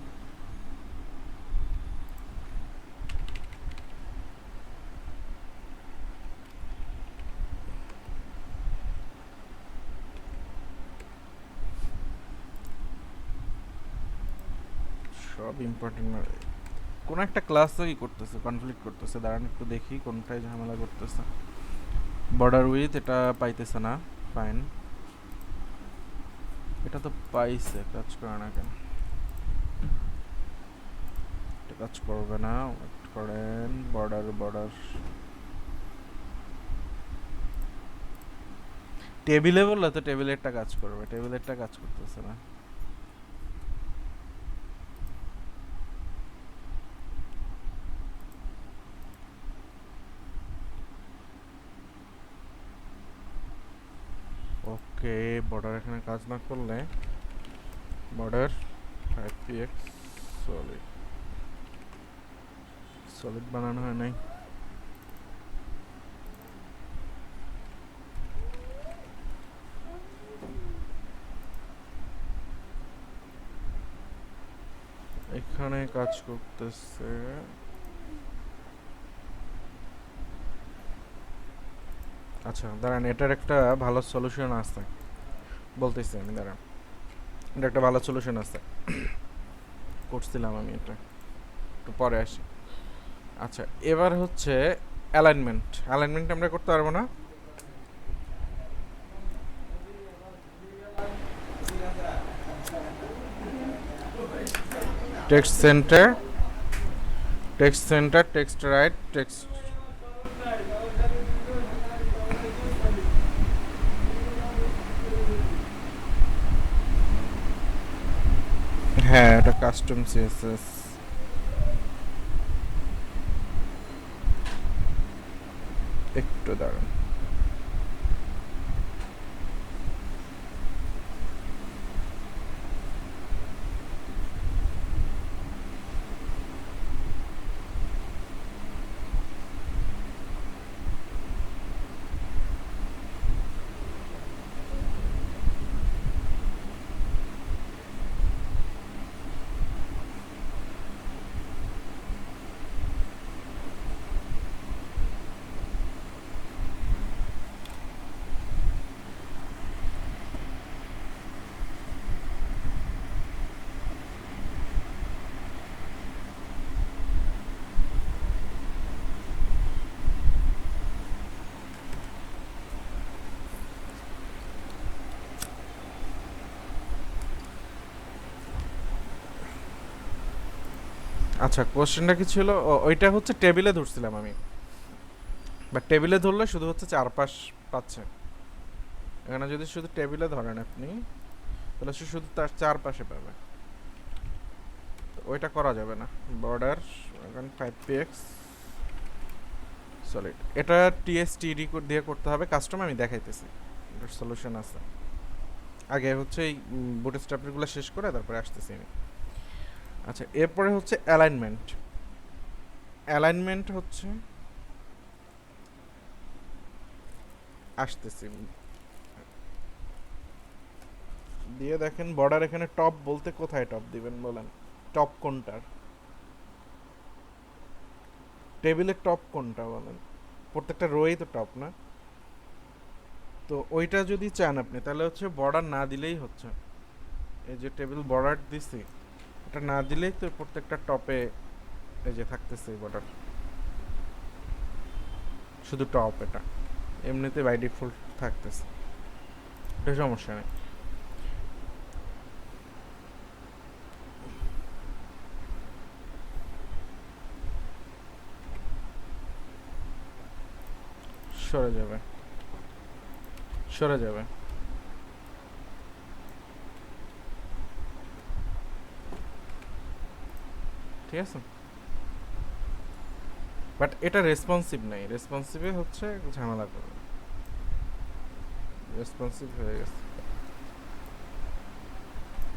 সব ইম্পর্টেন্ট না, কোন একটা ক্লাস কি করতেছে, কনফ্লিক্ট করতেছে, দাঁড়ান একটু দেখি কোনটায় ঝামেলা করতেছে। বর্ডার উইথ এটা পাইতেছে না, ফাইন, এটা তো পাইছে, কাজ করে না কেন? এটা কাজ করবে না, ওয়েট করেন, বর্ডার বর্ডার টেবিলে বললে তো টেবিলেরটা কাজ করবে, টেবিলেরটা কাজ করতেছে না। ওকে, বর্ডার এখানে কাজ না করলে বর্ডার 5px সলিড, সলিড বানানো হয় নাই। এখানে কাজ করতেছে, আচ্ছা দাঁড়ান, এটার একটা ভালো সলিউশন আছে, বলতেছি আমি, দাঁড়ান, এটা একটা ভালো সলিউশন আছে, করছিলাম আমি, এটা একটু পরে আসি। আচ্ছা, এবার হচ্ছে অ্যালাইনমেন্ট, অ্যালাইনমেন্ট আমরা করতে পারবো না। Text centre, text centre, text right, text, হ্যাঁ এটা কাস্টম সিএসএস, একটু দাঁড়ান। আচ্ছা, কোশ্চেনটা কি ছিল? ওইটা হচ্ছে টেবিলে ধরছিলাম আমি, বা টেবিলে ধরলে শুধু হচ্ছে চারপাশ পাচ্ছে। এখানে যদি শুধু টেবিলে ধরেন আপনি, তাহলে সে শুধু তার চারপাশে পাবে। তো ওইটা করা যাবে না। বর্ডার এখন 5px সলিড, এটা টিএসটিডি দিয়ে করতে হবে কাস্টম, আমি দেখাইতেছি, এটার সলিউশন আছে। আগে হচ্ছে এই বুটস্ট্র্যাপগুলো শেষ করে তারপরে আসতেছি আমি। আচ্ছা, এরপরে হচ্ছে অ্যালাইনমেন্ট। অ্যালাইনমেন্ট হচ্ছে, আসতেছি, দিয়ে দেখেন বর্ডার এখানে টপ বলতে কোথায় টপ দিবেন বলেন? টপ কোনটার? টেবিলের টপ কোনটা বলেন? প্রত্যেকটা রোই তো টপ না? তো ওইটা যদি চান আপনি, তাহলে হচ্ছে বর্ডার না দিলেই হচ্ছে। এই যে টেবিল বর্ডার দিছি, এটা না দিলেই তো প্রত্যেকটা টপে এই যে থাকতেছে বর্ডার, শুধু টপ, এটা এমনিতে বাই ডিফল্ট থাকতেছে, এটা সমস্যা নেই। সরে যাবে, সরে যাবে। ঠিক আছে, বাট এটা রেসপন্সিভ নেই, রেসপন্সিভে হচ্ছে ঝামেলা করবে। রেসপন্সিভ হয়ে গেছে,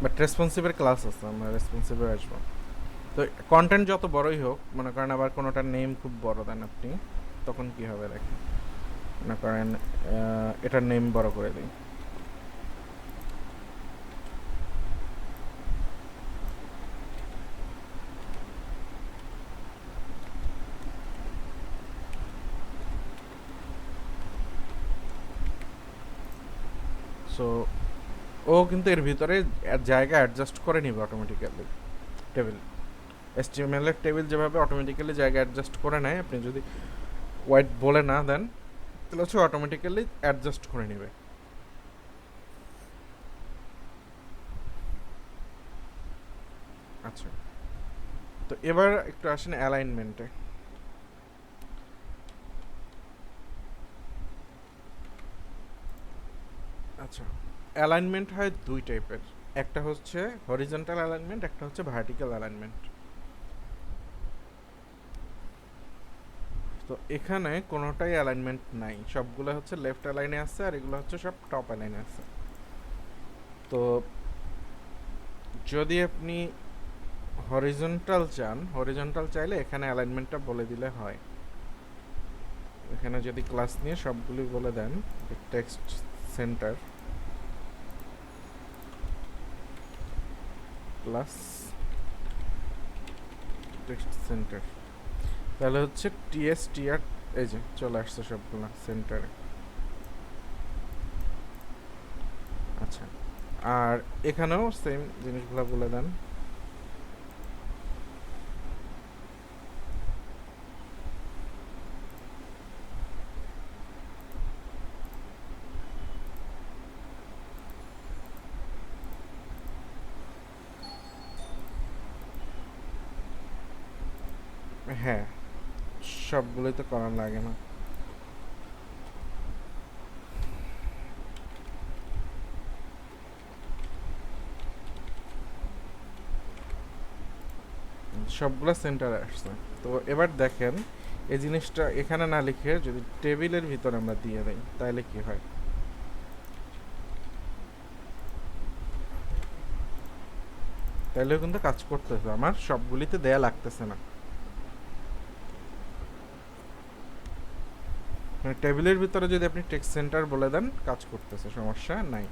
বাট রেসপন্সিভের ক্লাস আছে, আমরা রেসপন্সিভে আসবো। তো কন্টেন্ট যত বড়ই হোক, মনে করেন আবার কোনোটার নেম খুব বড় দেন আপনি, তখন কি হবে দেখেন। মনে করেন এটার নেম বড় করে দিই, সো ও কিন্তু এর ভিতরে জায়গা অ্যাডজাস্ট করে নিবে অটোমেটিক্যালি। টেবিল, HTML এর টেবিল যেভাবে অটোমেটিক্যালি জায়গা অ্যাডজাস্ট করে নেয়, আপনি যদি হোয়াইট বলে না দেন, তাহলে হচ্ছে অটোমেটিক্যালি অ্যাডজাস্ট করে নেবে। আচ্ছা, তো এবার একটু আসেন অ্যালাইনমেন্টে। আচ্ছা, অ্যালাইনমেন্ট হয় দুই টাইপের, একটা হচ্ছে হরিজন্টাল অ্যালাইনমেন্ট, একটা হচ্ছে ভার্টিক্যাল অ্যালাইনমেন্ট। তো এখানে কোনোটাই অ্যালাইনমেন্ট নাই, সবগুলো হচ্ছে লেফট অ্যালাইনে আছে, আর এগুলো হচ্ছে সব টপ অ্যালাইনে আছে। তো যদি আপনি হরিজন্টাল চান, হরিজন্টাল চাইলে এখানে অ্যালাইনমেন্টটা বলে দিলে হয়। এখানে যদি ক্লাস নিয়ে সবগুলি বলে দেন, text centre plus text centre, তাহলে হচ্ছে টিএসটিআর, এই যে চলে আসছে সবগুলো সেন্টারে। আচ্ছা, আর এখানেও সেম জিনিসগুলো বলে দেন। হ্যাঁ, সবগুলোই তো করার লাগে না। সবগুলো সেন্টারে আসছে। তো এবার দেখেন, এই জিনিসটা এখানে না লিখে যদি টেবিলের ভিতরে আমরা দিয়ে দিই, তাহলে কি হয়? তাহলেও কিন্তু কাজ করতেছে, আমার সবগুলিতে দেয়া লাগতেছে না। মানে টেবিলের ভিতরে যদি আপনি টেক্সট সেন্টার বলে দেন, কাজ করতেছে, সমস্যা নাই।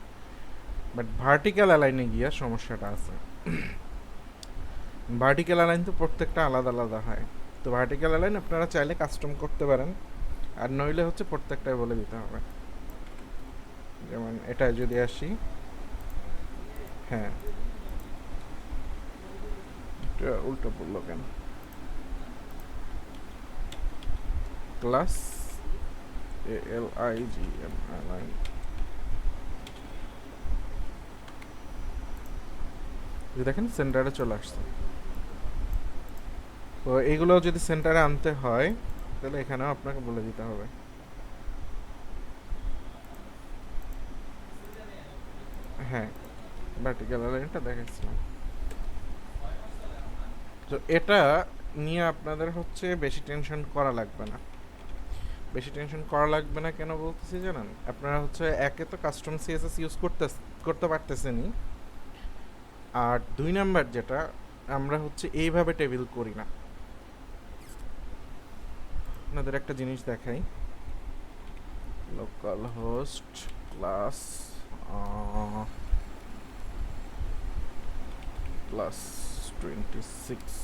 বাট ভার্টিক্যাল অ্যালাইনে গিয়ে সমস্যাটা আছে। ভার্টিক্যাল অ্যালাইন তো প্রত্যেকটা আলাদা আলাদা হয়। তো ভার্টিক্যাল অ্যালাইন আপনারা চাইলে কাস্টম করতে পারেন, আর নইলে হচ্ছে প্রত্যেকটাই বলে দিতে হবে। যেমন এটা যদি আসি, হ্যাঁ, এটা উল্টো বললো কেন? ক্লাস ALIGM অ্যালাইন, দেখেন সেন্টারে চলে আসছে। তো এইগুলো যদি সেন্টারে আনতে হয় তাহলে এখানেও আপনাকে বলে দিতে হবে। হ্যাঁ, ভার্টিক্যাল লাইনটা দেখাচ্ছিলাম। তো এটা নিয়ে আপনাদের হচ্ছে বেশি টেনশন করা লাগবে না। বেশি টেনশন করা লাগবে না কেন বলতেছি জানেন? আপনারা হচ্ছে একে তো কাস্টম সিএসএস ইউজ করতে পারতেছেনই, আর 2 নাম্বার যেটা, আমরা হচ্ছে এইভাবে টেবিল করি না। আপনাদের একটা জিনিস দেখাই, লোকাল হোস্ট ক্লাস প্লাস 26,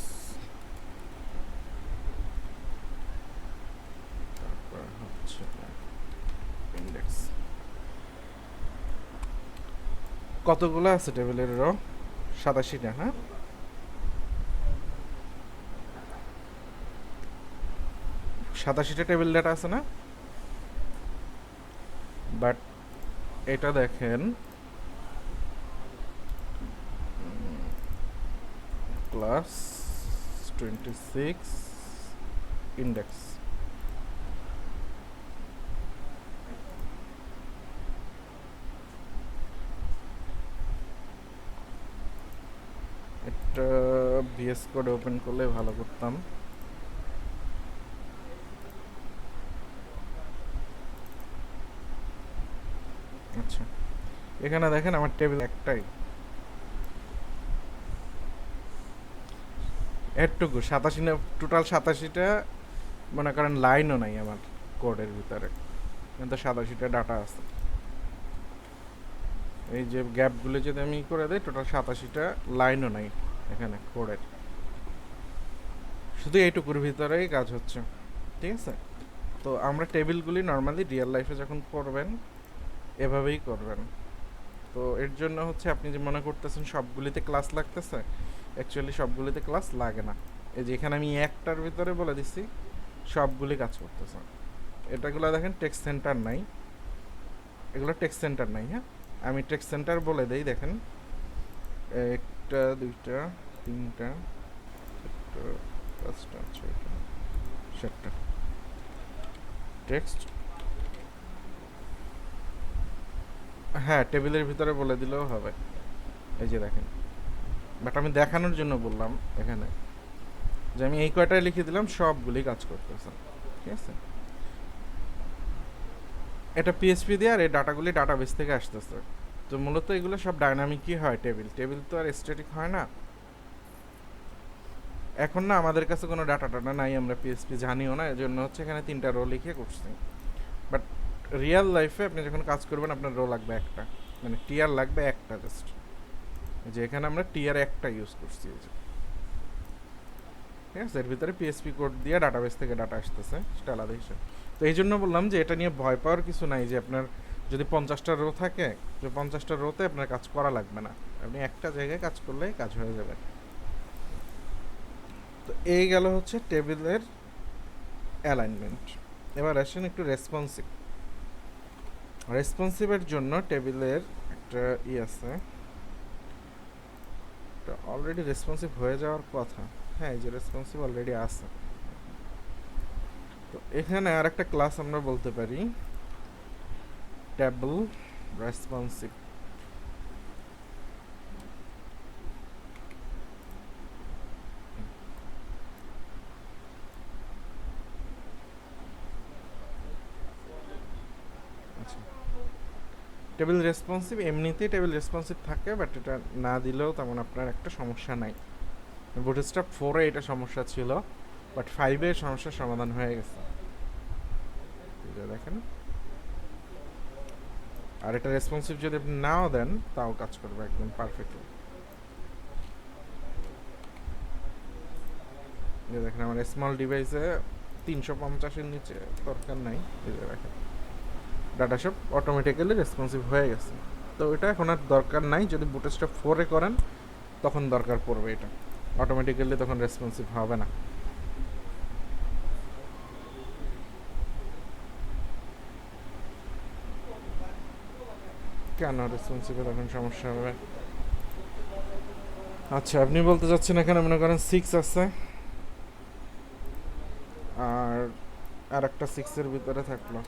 তারপর হচ্ছে ইন্ডেক্স। কতগুলো আছে টেবিলের র? 87টা। হ্যাঁ, 87টা টেবিল ডাটা আছে না? বাট এটা দেখেন, ক্লাস 26 ইন্ডেক্স। এটা ভিএস কোড ওপেন করলে ভালো করতাম। আচ্ছা, এখানে দেখেন আমার টেবিল একটাই, এরটুকু 87 না, টোটাল 87টা মনে করেন লাইনও নাই আমার কোডের ভিতরে, কিন্তু 87টা ডাটা আছে। এই যে গ্যাপগুলো যদি আমি করে দিই, টোটাল 87টা লাইনও নাই এখানে কোডের, শুধু এইটুকুর ভিতরেই কাজ হচ্ছে। ঠিক আছে? তো আমরা টেবিলগুলি নর্মালি রিয়েল লাইফে যখন করবেন এভাবেই করবেন। তো এর জন্য হচ্ছে আপনি যে মনে করতেছেন সবগুলিতে ক্লাস লাগতেছে, অ্যাকচুয়ালি সবগুলিতে ক্লাস লাগে না। এই যে এখানে আমি একটার ভিতরে বলে দিচ্ছি সবগুলি কাজ করতেছে। এটাগুলো দেখেন টেক্সট সেন্টার নাই, এগুলো টেক্সট সেন্টার নাই। হ্যাঁ, আমি টেক্সট সেন্টার বলে দেই, দেখেন 1টা 2টা 3টা 4টা 5টা 6টা 7টা টেক্সট। হ্যাঁ, টেবিলের ভিতরে বলে দিলেও হবে। এই যে দেখেন, বাট আমি দেখানোর জন্য বললাম এখানে যে আমি এই কয়টায় লিখে দিলাম সবগুলি কাজ করতেছে। ঠিক আছে? এটা পিএসপি দিয়ে, আর এই ডাটাগুলি ডাটাবেস থেকে আসতেছে। তো মূলত এগুলো সব ডাইনামিকই হয়। টেবিল টেবিল তো আর স্ট্যাটিক হয় না। এখন না আমাদের কাছে কোনো ডাটা টাটা নাই, আমরা পিএসপি জানিও না, এজন্য হচ্ছে এখানে 3টা রো লিখে করছি। বাট রিয়েল লাইফে আপনি যখন কাজ করবেন আপনার রো লাগবে একটা, মানে টিআর লাগবে একটা জাস্ট। যে এখানে আমরা টিআর একটা ইউজ করছি। এই যে, ঠিক আছে? এর ভিতরে পিএসপি কোড দিয়ে ডাটাবেস থেকে ডাটা আসতেছে, সেটা আলাদা হিসাব। তো এই জন্য বললাম যে এটা নিয়ে ভয় পাওয়ার কিছু নাই, যে আপনার যদি 50টা রো থাকে, যে 50টা রোতে আপনার কাজ করা লাগবে না, আপনি একটা জায়গায় কাজ করলেই কাজ হয়ে যাবে। তো এই গেল হচ্ছে টেবিলের অ্যালাইনমেন্ট। এবার আসেন একটু রেসপন্সিভ। রেসপন্সিভের জন্য টেবিলের একটা আছে, অলরেডি রেসপন্সিভ হয়ে যাওয়ার কথা। হ্যাঁ, এই যে রেসপন্সিভ অলরেডি আছে। তো এখানে আর একটা ক্লাস আমরা বলতে পারি টেবল রেসপন্সিভ। আচ্ছা, টেবিল রেসপন্সিভ এমনিতেই টেবিল রেসপন্সিভ থাকে, বাট এটা না দিলেও তেমন আপনার একটা সমস্যা নাই। বুটস্ট্র্যাপ 4-এ এটা সমস্যা ছিল, বাট 5-এ সমস্যার সমাধান হয়ে গেছে। দেখেন, আর এটা রেসপন্সিভ যদি আপনি নাও দেন তাও কাজ করবে একদম পারফেক্টলি। যে দেখেন আমার স্মল ডিভাইসে 350-এর নিচে দরকার নাই। এই যে দেখেন ডাটা সব অটোমেটিক্যালি রেসপন্সিভ হয়ে গেছে। তো এটা এখন আর দরকার নাই, যদি বুটস্ট্র্যাপ 4-এ করেন তখন দরকার পড়বে এটা, অটোমেটিক্যালি তখন রেসপন্সিভ হবে না। কেন রেসপন্সিভে তখন সমস্যা হবে? আচ্ছা, আপনি বলতে চাচ্ছেন এখানে মনে করেন 6 আছে, আর আর একটা 6 এর ভিতরে থাকলো,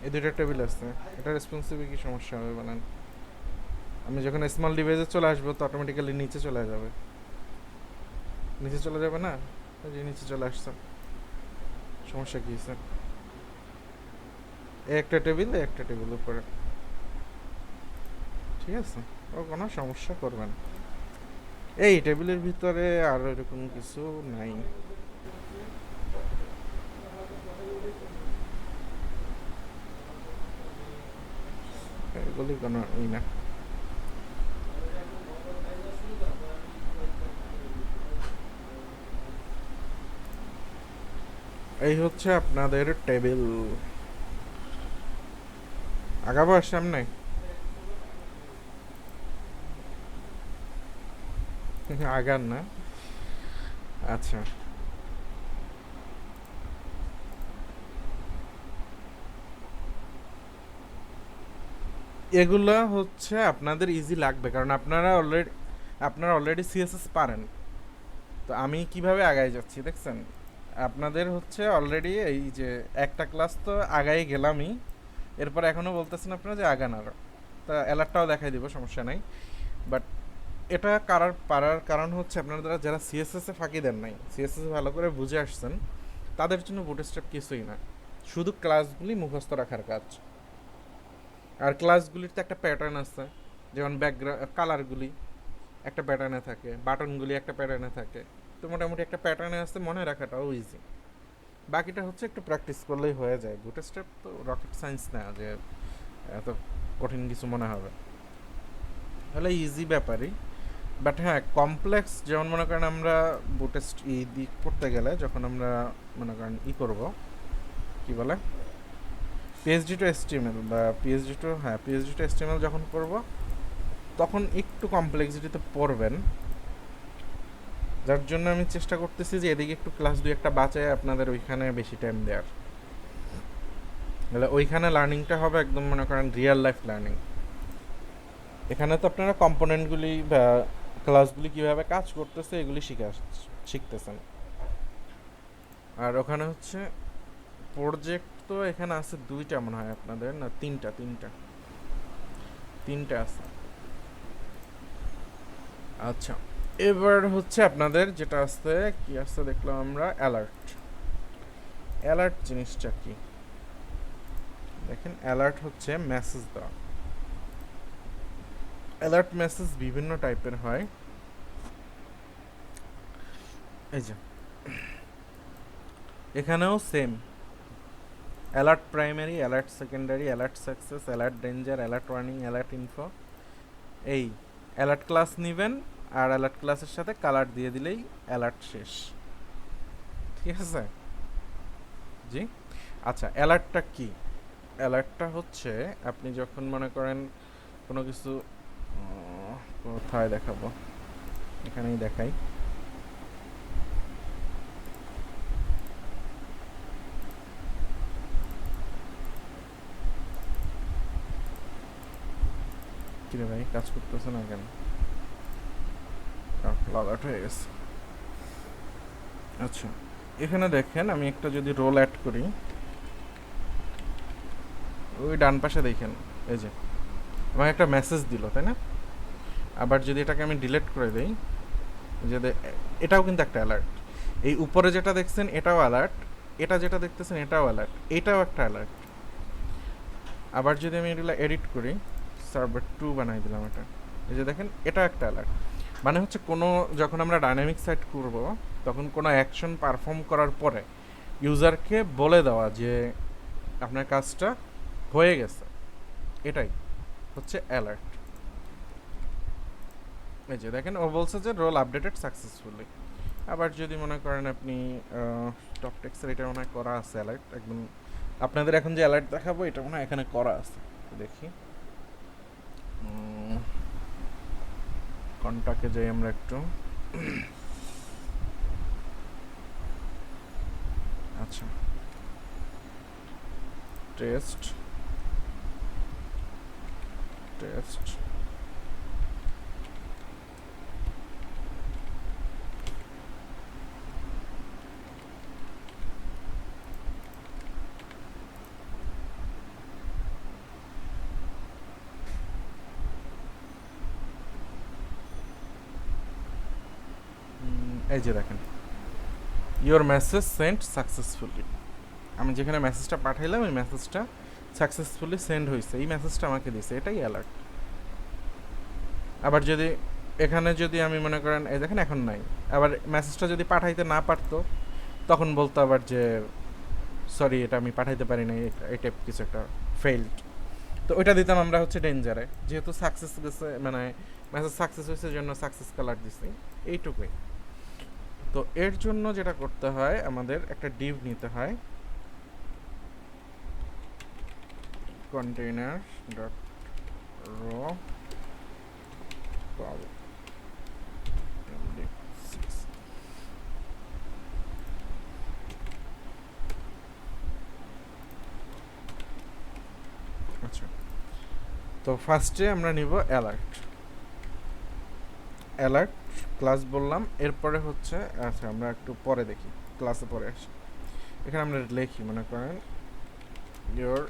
এই দুইটা টেবিল আছে। এটা রেসপন্সিভে কি সমস্যা হবে বলেন? আমি যখন স্মল ডিভাইসে চলে আসবো তো অটোমেটিক্যালি নিচে চলে যাবে, নিচে চলে যাবে না? ওই যে নিচে চলে আসছে, সমস্যা কি হয়েছে? একটা টেবিল একটা টেবিল উপরে, ঠিক আছে, ও কোনো সমস্যা করবে না। এই টেবিলের ভিতরে আর এরকম কিছু নাই। এগুলি কোনো ই না। এই হচ্ছে আপনাদের টেবিল। আগাবো আর সামনে? আগান না, আচ্ছা। এগুলা হচ্ছে আপনাদের ইজি লাগবে, কারণ আপনারা অলরেডি সিএসএস পারেন। তো আমি কিভাবে আগায় যাচ্ছি দেখছেন? আপনাদের হচ্ছে অলরেডি এই যে একটা ক্লাস তো আগাই গেলামই, এরপর এখনও বলতেছেন আপনারা যে আগান আরও। তা অ্যালার্টটাও দেখাই দিব, সমস্যা নাই। বাট এটা পারার কারণ হচ্ছে আপনারা যারা সিএসএসে ফাঁকি দেন নাই, সিএসএস ভালো করে বুঝে আসছেন, তাদের জন্য বুটস্ট্র্যাপ কিছুই না, শুধু ক্লাসগুলি মুখস্থ রাখার কাজ। আর ক্লাসগুলির তো একটা প্যাটার্ন আছে, যেমন ব্যাকগ্রাউন্ড কালারগুলি একটা প্যাটার্নে থাকে, বাটনগুলি একটা প্যাটার্নে থাকে। তো মোটামুটি একটা প্যাটার্নে আসতে মনে রাখাটাও ইজি। বাকিটা হচ্ছে একটু প্র্যাকটিস করলেই হয়ে যায়। বুটস্ট্র্যাপ তো রকেট সায়েন্স না যে এত কঠিন কিছু মনে হবে, তাহলে ইজি ব্যাপারই। বাট হ্যাঁ, কমপ্লেক্স যেমন মনে করেন আমরা বুটেস্ট দিক করতে গেলে, যখন আমরা মনে করেন করব কি বলে পিএইচডি টু এসটিএমএল বা পিএইচডি টু এসটিএমএল যখন করব, তখন একটু কমপ্লেক্সিটিতে পড়বেন। যার জন্য আমি চেষ্টা করতেছি যে এদিকে একটু ক্লাস 2-1 বাঁচায় আপনাদের ওইখানে বেশি টাইম দেওয়ার। তাহলে ওইখানে লার্নিংটা হবে একদম মনে করেন রিয়েল লাইফ লার্নিং। এখানে তো আপনারা কম্পোনেন্টগুলি বা ক্লাসগুলি কীভাবে কাজ করতেছে এগুলি শিখতেছেন। আর ওখানে হচ্ছে প্রজেক্ট তো এখানে আছে 2টা মনে হয় আপনাদের, না 3টা আছে। আচ্ছা, এবার হচ্ছে আপনাদের যেটা আছে কি আছে দেখলাম আমরা, অ্যালার্ট জিনিসটা কি দেখেন। অ্যালার্ট হচ্ছে মেসেজ দেওয়া। অ্যালার্ট মেসেজ বিভিন্ন টাইপের হয়। এই যে এখানেও same, alert primary, alert secondary, alert success, alert danger, alert warning, alert info. এই অ্যালার্ট ক্লাস নেবেন, আর অ্যালার্ট ক্লাসের সাথে কালার দিয়ে দিলেই অ্যালার্ট শেষ, ঠিক আছে? জি, আচ্ছা। অ্যালার্টটা কি? অ্যালার্টটা হচ্ছে আপনি যখন মনে করেন কোনো কিছু, কোথায় দেখাবো, এখানেই দেখাই। কিরে ভাই, কাজ করতেছে না কেন? লগ আউট হয়ে গেছে। আচ্ছা, এখানে দেখেন আমি একটা যদি রোল অ্যাড করি, ওই ডান পাশে দেখেন, এই যে আমাকে একটা মেসেজ দিল, তাই না? আবার যদি এটাকে আমি ডিলিট করে দিই, যে এটাও কিন্তু একটা অ্যালার্ট। এই উপরে যেটা দেখছেন এটাও অ্যালার্ট, এটা যেটা দেখতেছেন এটাও অ্যালার্ট, এটাও একটা অ্যালার্ট। আবার যদি আমি এগুলো এডিট করি, সার্ভার 2 বানাই দিলাম এটা, এই যে দেখেন এটা একটা অ্যালার্ট। মানে হচ্ছে কোনো যখন আমরা ডাইনামিক সাইট করব, তখন কোনো অ্যাকশন পারফর্ম করার পরে ইউজারকে বলে দেওয়া যে আপনার কাজটা হয়ে গেছে, এটাই হচ্ছে অ্যালার্ট। এই যে দেখেন ও বলছে যে রোল আপডেটেড সাকসেসফুলি। আবার যদি মনে করেন আপনি টপ টেক্সের, এটা মনে হয় করা আছে অ্যালার্ট একদম, আপনাদের এখন যে অ্যালার্ট দেখাবো এটা মনে হয় এখানে করা আছে, দেখি কন্টাক্টে যাই আমরা একটু। আচ্ছা, টেস্ট এই যে দেখেন ইওর মেসেজ সেন্ড সাকসেসফুলি, আমি যেখানে মেসেজটা পাঠাইলাম ওই মেসেজটা সাকসেসফুলি সেন্ড হয়েছে, এই মেসেজটা আমাকে দিছে, এটাই অ্যালার্ট। আবার যদি এখানে যদি আমি মনে করেন এই দেখেন এখন নাই, আবার মেসেজটা যদি পাঠাইতে না পারতো তখন বলতো আবার যে সরি এটা আমি পাঠাইতে পারি নাই, এই টাইপ কিছু একটা ফেইল্ড, তো ওইটা দিতাম আমরা হচ্ছে ডেঞ্জারে, যেহেতু সাকসেস গেছে মানে মেসেজ সাকসেস হয়েছে জন্য সাকসেস কালার দিছি, এইটুকুই। তো এর জন্য যেটা করতে হয় আমাদের একটা ডিভ নিতে হয়, container dot rho call md6। আচ্ছা, তো ফার্স্টে আমরা নিব অ্যালার্ট, অ্যালার্ট ক্লাস বললাম, এরপরে হচ্ছে আচ্ছা আমরা একটু পরে দেখি, ক্লাসে পরে আসি। এখানে আমরা লিখি মনে করেন ইওর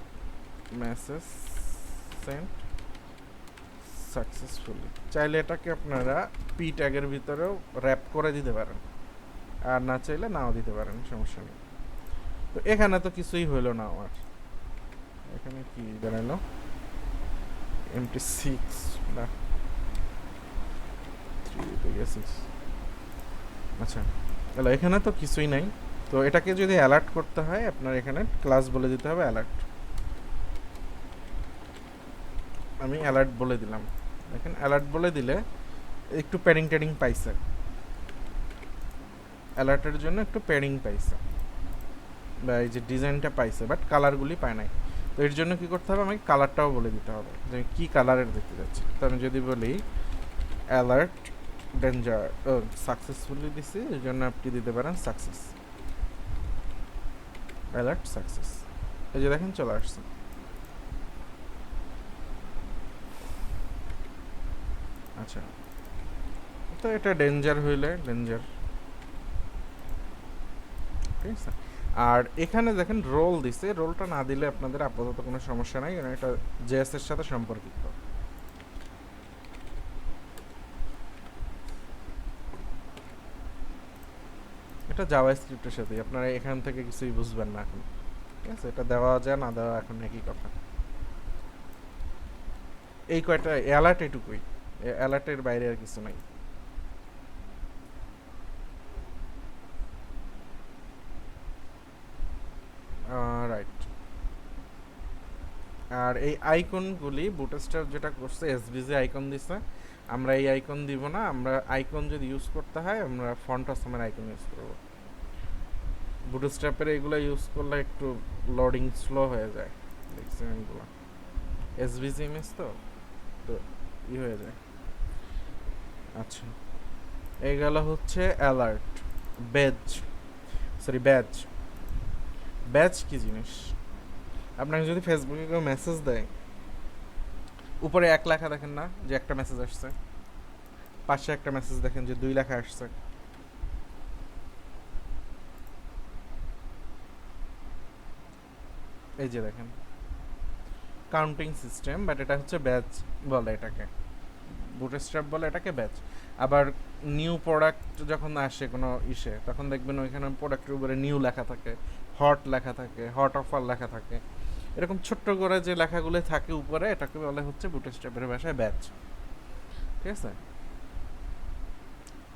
মেসেজ সেন্ট সাকসেসফুলি, চাইলে এটাকে আপনারা পি ট্যাগের ভিতরেও র্যাপ করে দিতে পারেন, আর না চাইলে নাও দিতে পারেন, সমস্যা নেই। তো এখানে তো কিছুই হইলো না আমার, এখানে কি দাঁড়াইলো MT6 না 3 থেকে 6, আচ্ছা তাহলে এখানে তো কিছুই নাই। তো এটাকে যদি অ্যালার্ট করতে হয় আপনার এখানে ক্লাস বলে দিতে হবে অ্যালার্ট, আমি অ্যালার্ট বলে দিলাম, দেখেন অ্যালার্ট বলে দিলে একটু প্যাডিং ট্যাডিং পাইছে, অ্যালার্টের জন্য একটু প্যাডিং পাইছে বা এই যে ডিজাইনটা পাইছে, বাট কালারগুলি পায় নাই। তো এর জন্য কি করতে হবে, আমাকে কালারটাও বলে দিতে হবে যে কী কালারের দেখতে যাচ্ছি। তো আমি যদি বলি অ্যালার্ট ডেঞ্জার সাকসেসফুলি দিছি, এর জন্য আপনি দিতে পারেন সাকসেস, অ্যালার্ট সাকসেস, এই যে দেখেন চলে আসছে। আচ্ছা, তো এটা ডেঞ্জার হইলে ডেঞ্জার, ঠিক আছে। আর এখানে দেখেন রোল দিছে, রোলটা না দিলে আপনাদের আপাতত কোনো সমস্যা নাই, কারণ এটা জেএস এর সাথে সম্পর্কিত। এটা জাভাস্ক্রিপ্টের সাথে, আপনারা এখান থেকে কিছুই বুঝবেন না এখন, ঠিক আছে, এটা দেওয়া যায় না দেওয়া এখন একই কথা। এই কয়টা অ্যালার্ট, এটুকুই, অ্যালার্টের বাইরে আর কিছু নাই। রাইট, আর এই আইকনগুলি বুটস্ট্র্যাপ যেটা করছে এসভিজি আইকন দিছে, আমরা এই আইকন দিব না, আমরা আইকন যদি ইউজ করতে হয় আমরা ফন্ট অসমের আইকন ইউজ করব। বুটস্ট্র্যাপের এইগুলো ইউজ করলে একটু লোডিং স্লো হয়ে যায়, দেখছেন এগুলো এসভিজি ইমেজ তো তো ই হয়ে যায়। আচ্ছা, এই গেল হচ্ছে alert. Badge, sorry badge, badge কি জিনিস, আপনাকে যদি ফেসবুকে কেউ মেসেজ দেয় উপরে 1 লেখা দেখেন না যে একটা মেসেজ আসছে, পাশে একটা মেসেজ দেখেন যে 2 লেখা আসছে, এই যে দেখেন কাউন্টিং সিস্টেম, বাট এটা হচ্ছে ব্যাচ বলে এটাকে, বুটস্ট্র্যাপ বলে এটাকে ব্যাচ। আবার নিউ প্রোডাক্ট যখন আসে কোনো ইসে, তখন দেখবেন ওইখানে প্রোডাক্টের উপরে নিউ লেখা থাকে, হট লেখা থাকে, হট অফার লেখা থাকে, এরকম ছোট্ট করে যে লেখাগুলো থাকে উপরে, এটাকে বলে হচ্ছে বুটস্ট্র্যাপের ভাষায় ব্যাচ, ঠিক আছে।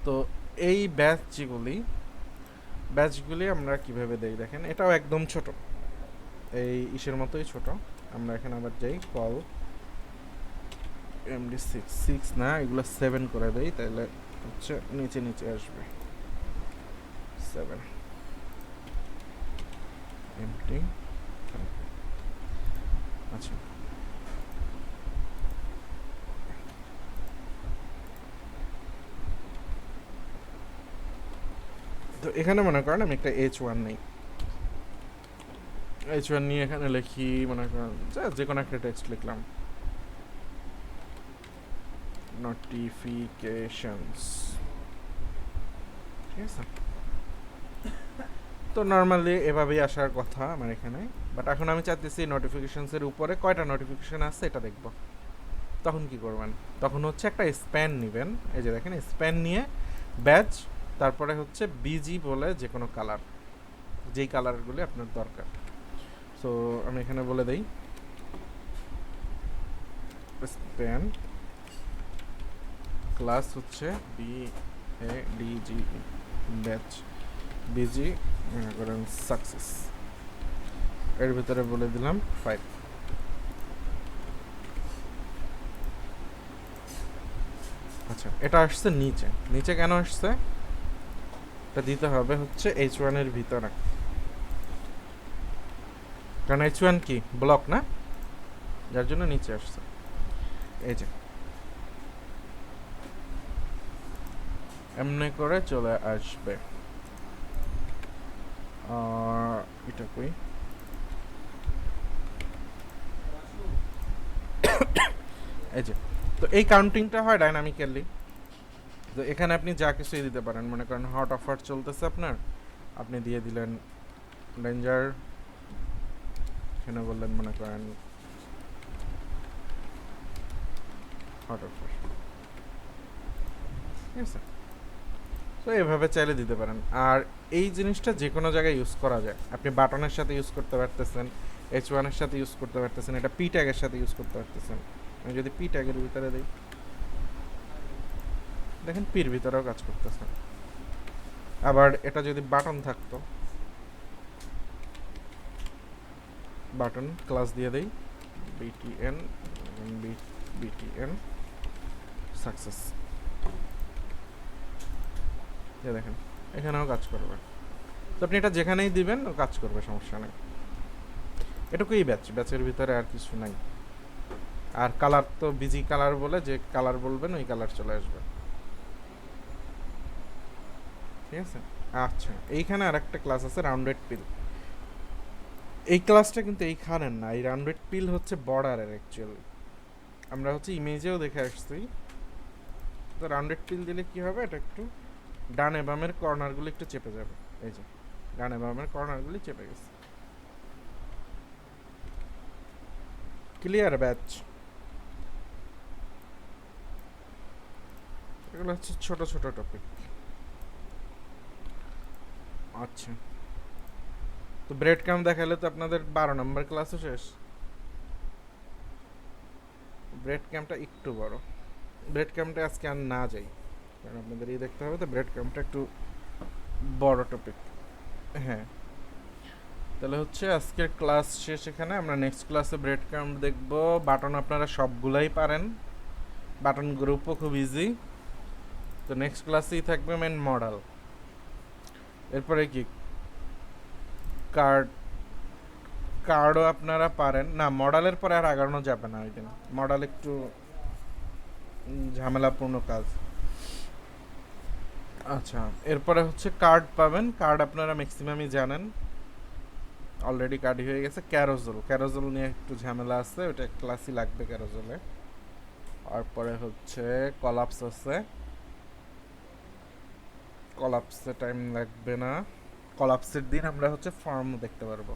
তো এই ব্যাচগুলি আমরা কিভাবে দেই দেখেন, এটাও একদম ছোট, এই ইসের মতোই ছোট। আমরা এখানে আবার যাই কল MD6 না, এগুলো 7 করে দেই, তাহলে হচ্ছে নিচে নিচে আসবে 7 MD। আচ্ছা, তো এখানে মনে করেন আমি একটা H1 নেই, H1 নিয়ে এখানে লিখি মনে করেন যে কোনো একটা টেক্সট লিখলাম, নোটিফিকেশনস, ঠিক আছে। তো নর্মালি এভাবেই আসার কথা আমার এখানে, বাট এখন আমি চাইতেছি নোটিফিকেশনসের উপরে কয়টা নোটিফিকেশন আছে এটা দেখব। তখন কি করবেন, তখন হচ্ছে একটা স্প্যান নেবেন, এই যে দেখেন স্প্যান নিয়ে ব্যাচ তারপরে হচ্ছে বিজি বলে যে কোনো কালার, যেই কালারগুলি আপনার দরকার। সো আমি এখানে বলে দেই স্প্যান ক্লাস হচ্ছে BADG ব্যাচ বিজি করেন সাকসেস, এর ভিতরে বলে দিলাম 5। আচ্ছা, এটা আসছে নিচে, নিচে কেন আসছে? এটা দিতে হবে হচ্ছে H1 এর ভিতরে, কারণ H1 কি ব্লক না, যার জন্য নিচে আসছে। এই যে এমনি করে চলে আসবে। এটা কই, এই যে। তো এই কাউন্টিংটা হয় ডাইনামিক্যালি। তো এখানে আপনি যা কিছুই দিতে পারেন, মনে করেন হট অফার চলতেছে আপনার, আপনি দিয়ে দিলেন ডেঞ্জার, এখানে বললেন মনে করেন হট অফার, ঠিক আছে। তো এইভাবে চাইলে দিতে পারেন। আর এই জিনিসটা যে কোনো জায়গায় ইউজ করা যায়, আপনি বাটনের সাথে ইউজ করতে পারতেছেন, H1 এর সাথে ইউজ করতে পারতেছেন, এটা পি ট্যাগের সাথে ইউজ করতে পারতেছেন। আমি যদি পি ট্যাগের ভিতরে দিই, দেখেন পির ভিতরেও কাজ করতেছে। আবার এটা যদি বাটন থাকতো, বাটন ক্লাস দিয়ে দেই BTN BTN সাকসেস, দেখেন এখানেও কাজ করবে। তো আপনি এটা যেখানেই দিবেন ও কাজ করবে, সমস্যা নেই। এটুকুই ব্যাচের ভিতরে আর কিছু নাই। আর কালার তো বিজি কালার বলে, যে কালার বলবেন ওই কালার চলে আসবে, ঠিক আছে। আচ্ছা, এইখানে আর একটা ক্লাস আছে রাউন্ডেড পিল। এই ক্লাসটা কিন্তু এইখানের না, এই রাউন্ডেড পিল হচ্ছে বর্ডারের অ্যাকচুয়ালি, আমরা হচ্ছে ইমেজেও দেখে আসছি। তো রাউন্ডেড পিল দিলে কি হবে, এটা একটু ডানে বামের কর্নারগুলো একটু চেপে যাবে। এই যে ডানে বামের কর্নারগুলি চেপে গেছে। Clear batch? এগুলো হচ্ছে ছোট ছোট টপিক। আচ্ছা, তো ব্রেড ক্যাম্প দেখালে তো আপনাদের 12 নম্বর ক্লাসও শেষ। ব্রেড ক্যাম্পটা একটু বড়, ব্রেড ক্যাম্পটা আজকে আর না যাই, কারণ আপনাদের এই দেখতে হবে, তো ব্রেড ক্যাম্পটা একটু বড় টপিক। হ্যাঁ, তাহলে হচ্ছে আজকের ক্লাস শেষ এখানে। আমরা নেক্সট ক্লাসে ব্রেড ক্যাম্প দেখব। বাটন আপনারা সবগুলাই পারেন, বাটন গ্রুপও খুব ইজি। তো নেক্সট ক্লাসেই থাকবে মেন মডেল। এরপরে কি কার্ড, কার্ডও আপনারা পারেন না, মডেলের পরে আর আগানো যাবে না, ওই দিন মডেল একটু ঝামেলাপূর্ণ কাজ। আচ্ছা, এরপরে হচ্ছে কার্ড পাবেন, কার্ড আপনারা ম্যাক্সিমামই জানেন, অলরেডি কার্ড হয়ে গেছে। ক্যারোজল, ক্যারোজল নিয়ে একটু ঝামেলা আছে, ওটা ক্লাসই লাগবে ক্যারোজলে। তারপরে হচ্ছে কলাপস আছে, কলাপসে টাইম লাগবে না, কলাপসের দিন আমরা হচ্ছে ফর্ম দেখতে পারবো।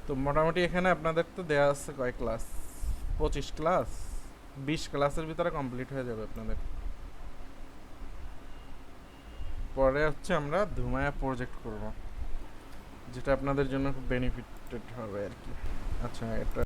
তো মোটামুটি এখানে আপনাদের তো দেওয়া আছে কয় ক্লাস, 25 ক্লাস, 20 ক্লাসের ভিতরে কমপ্লিট হয়ে যাবে আপনাদের। পরে হচ্ছে আমরা ধুমায়া প্রজেক্ট করব, যেটা আপনাদের জন্য খুব বেনিফিটেড হবে আর কি। আচ্ছা, এটা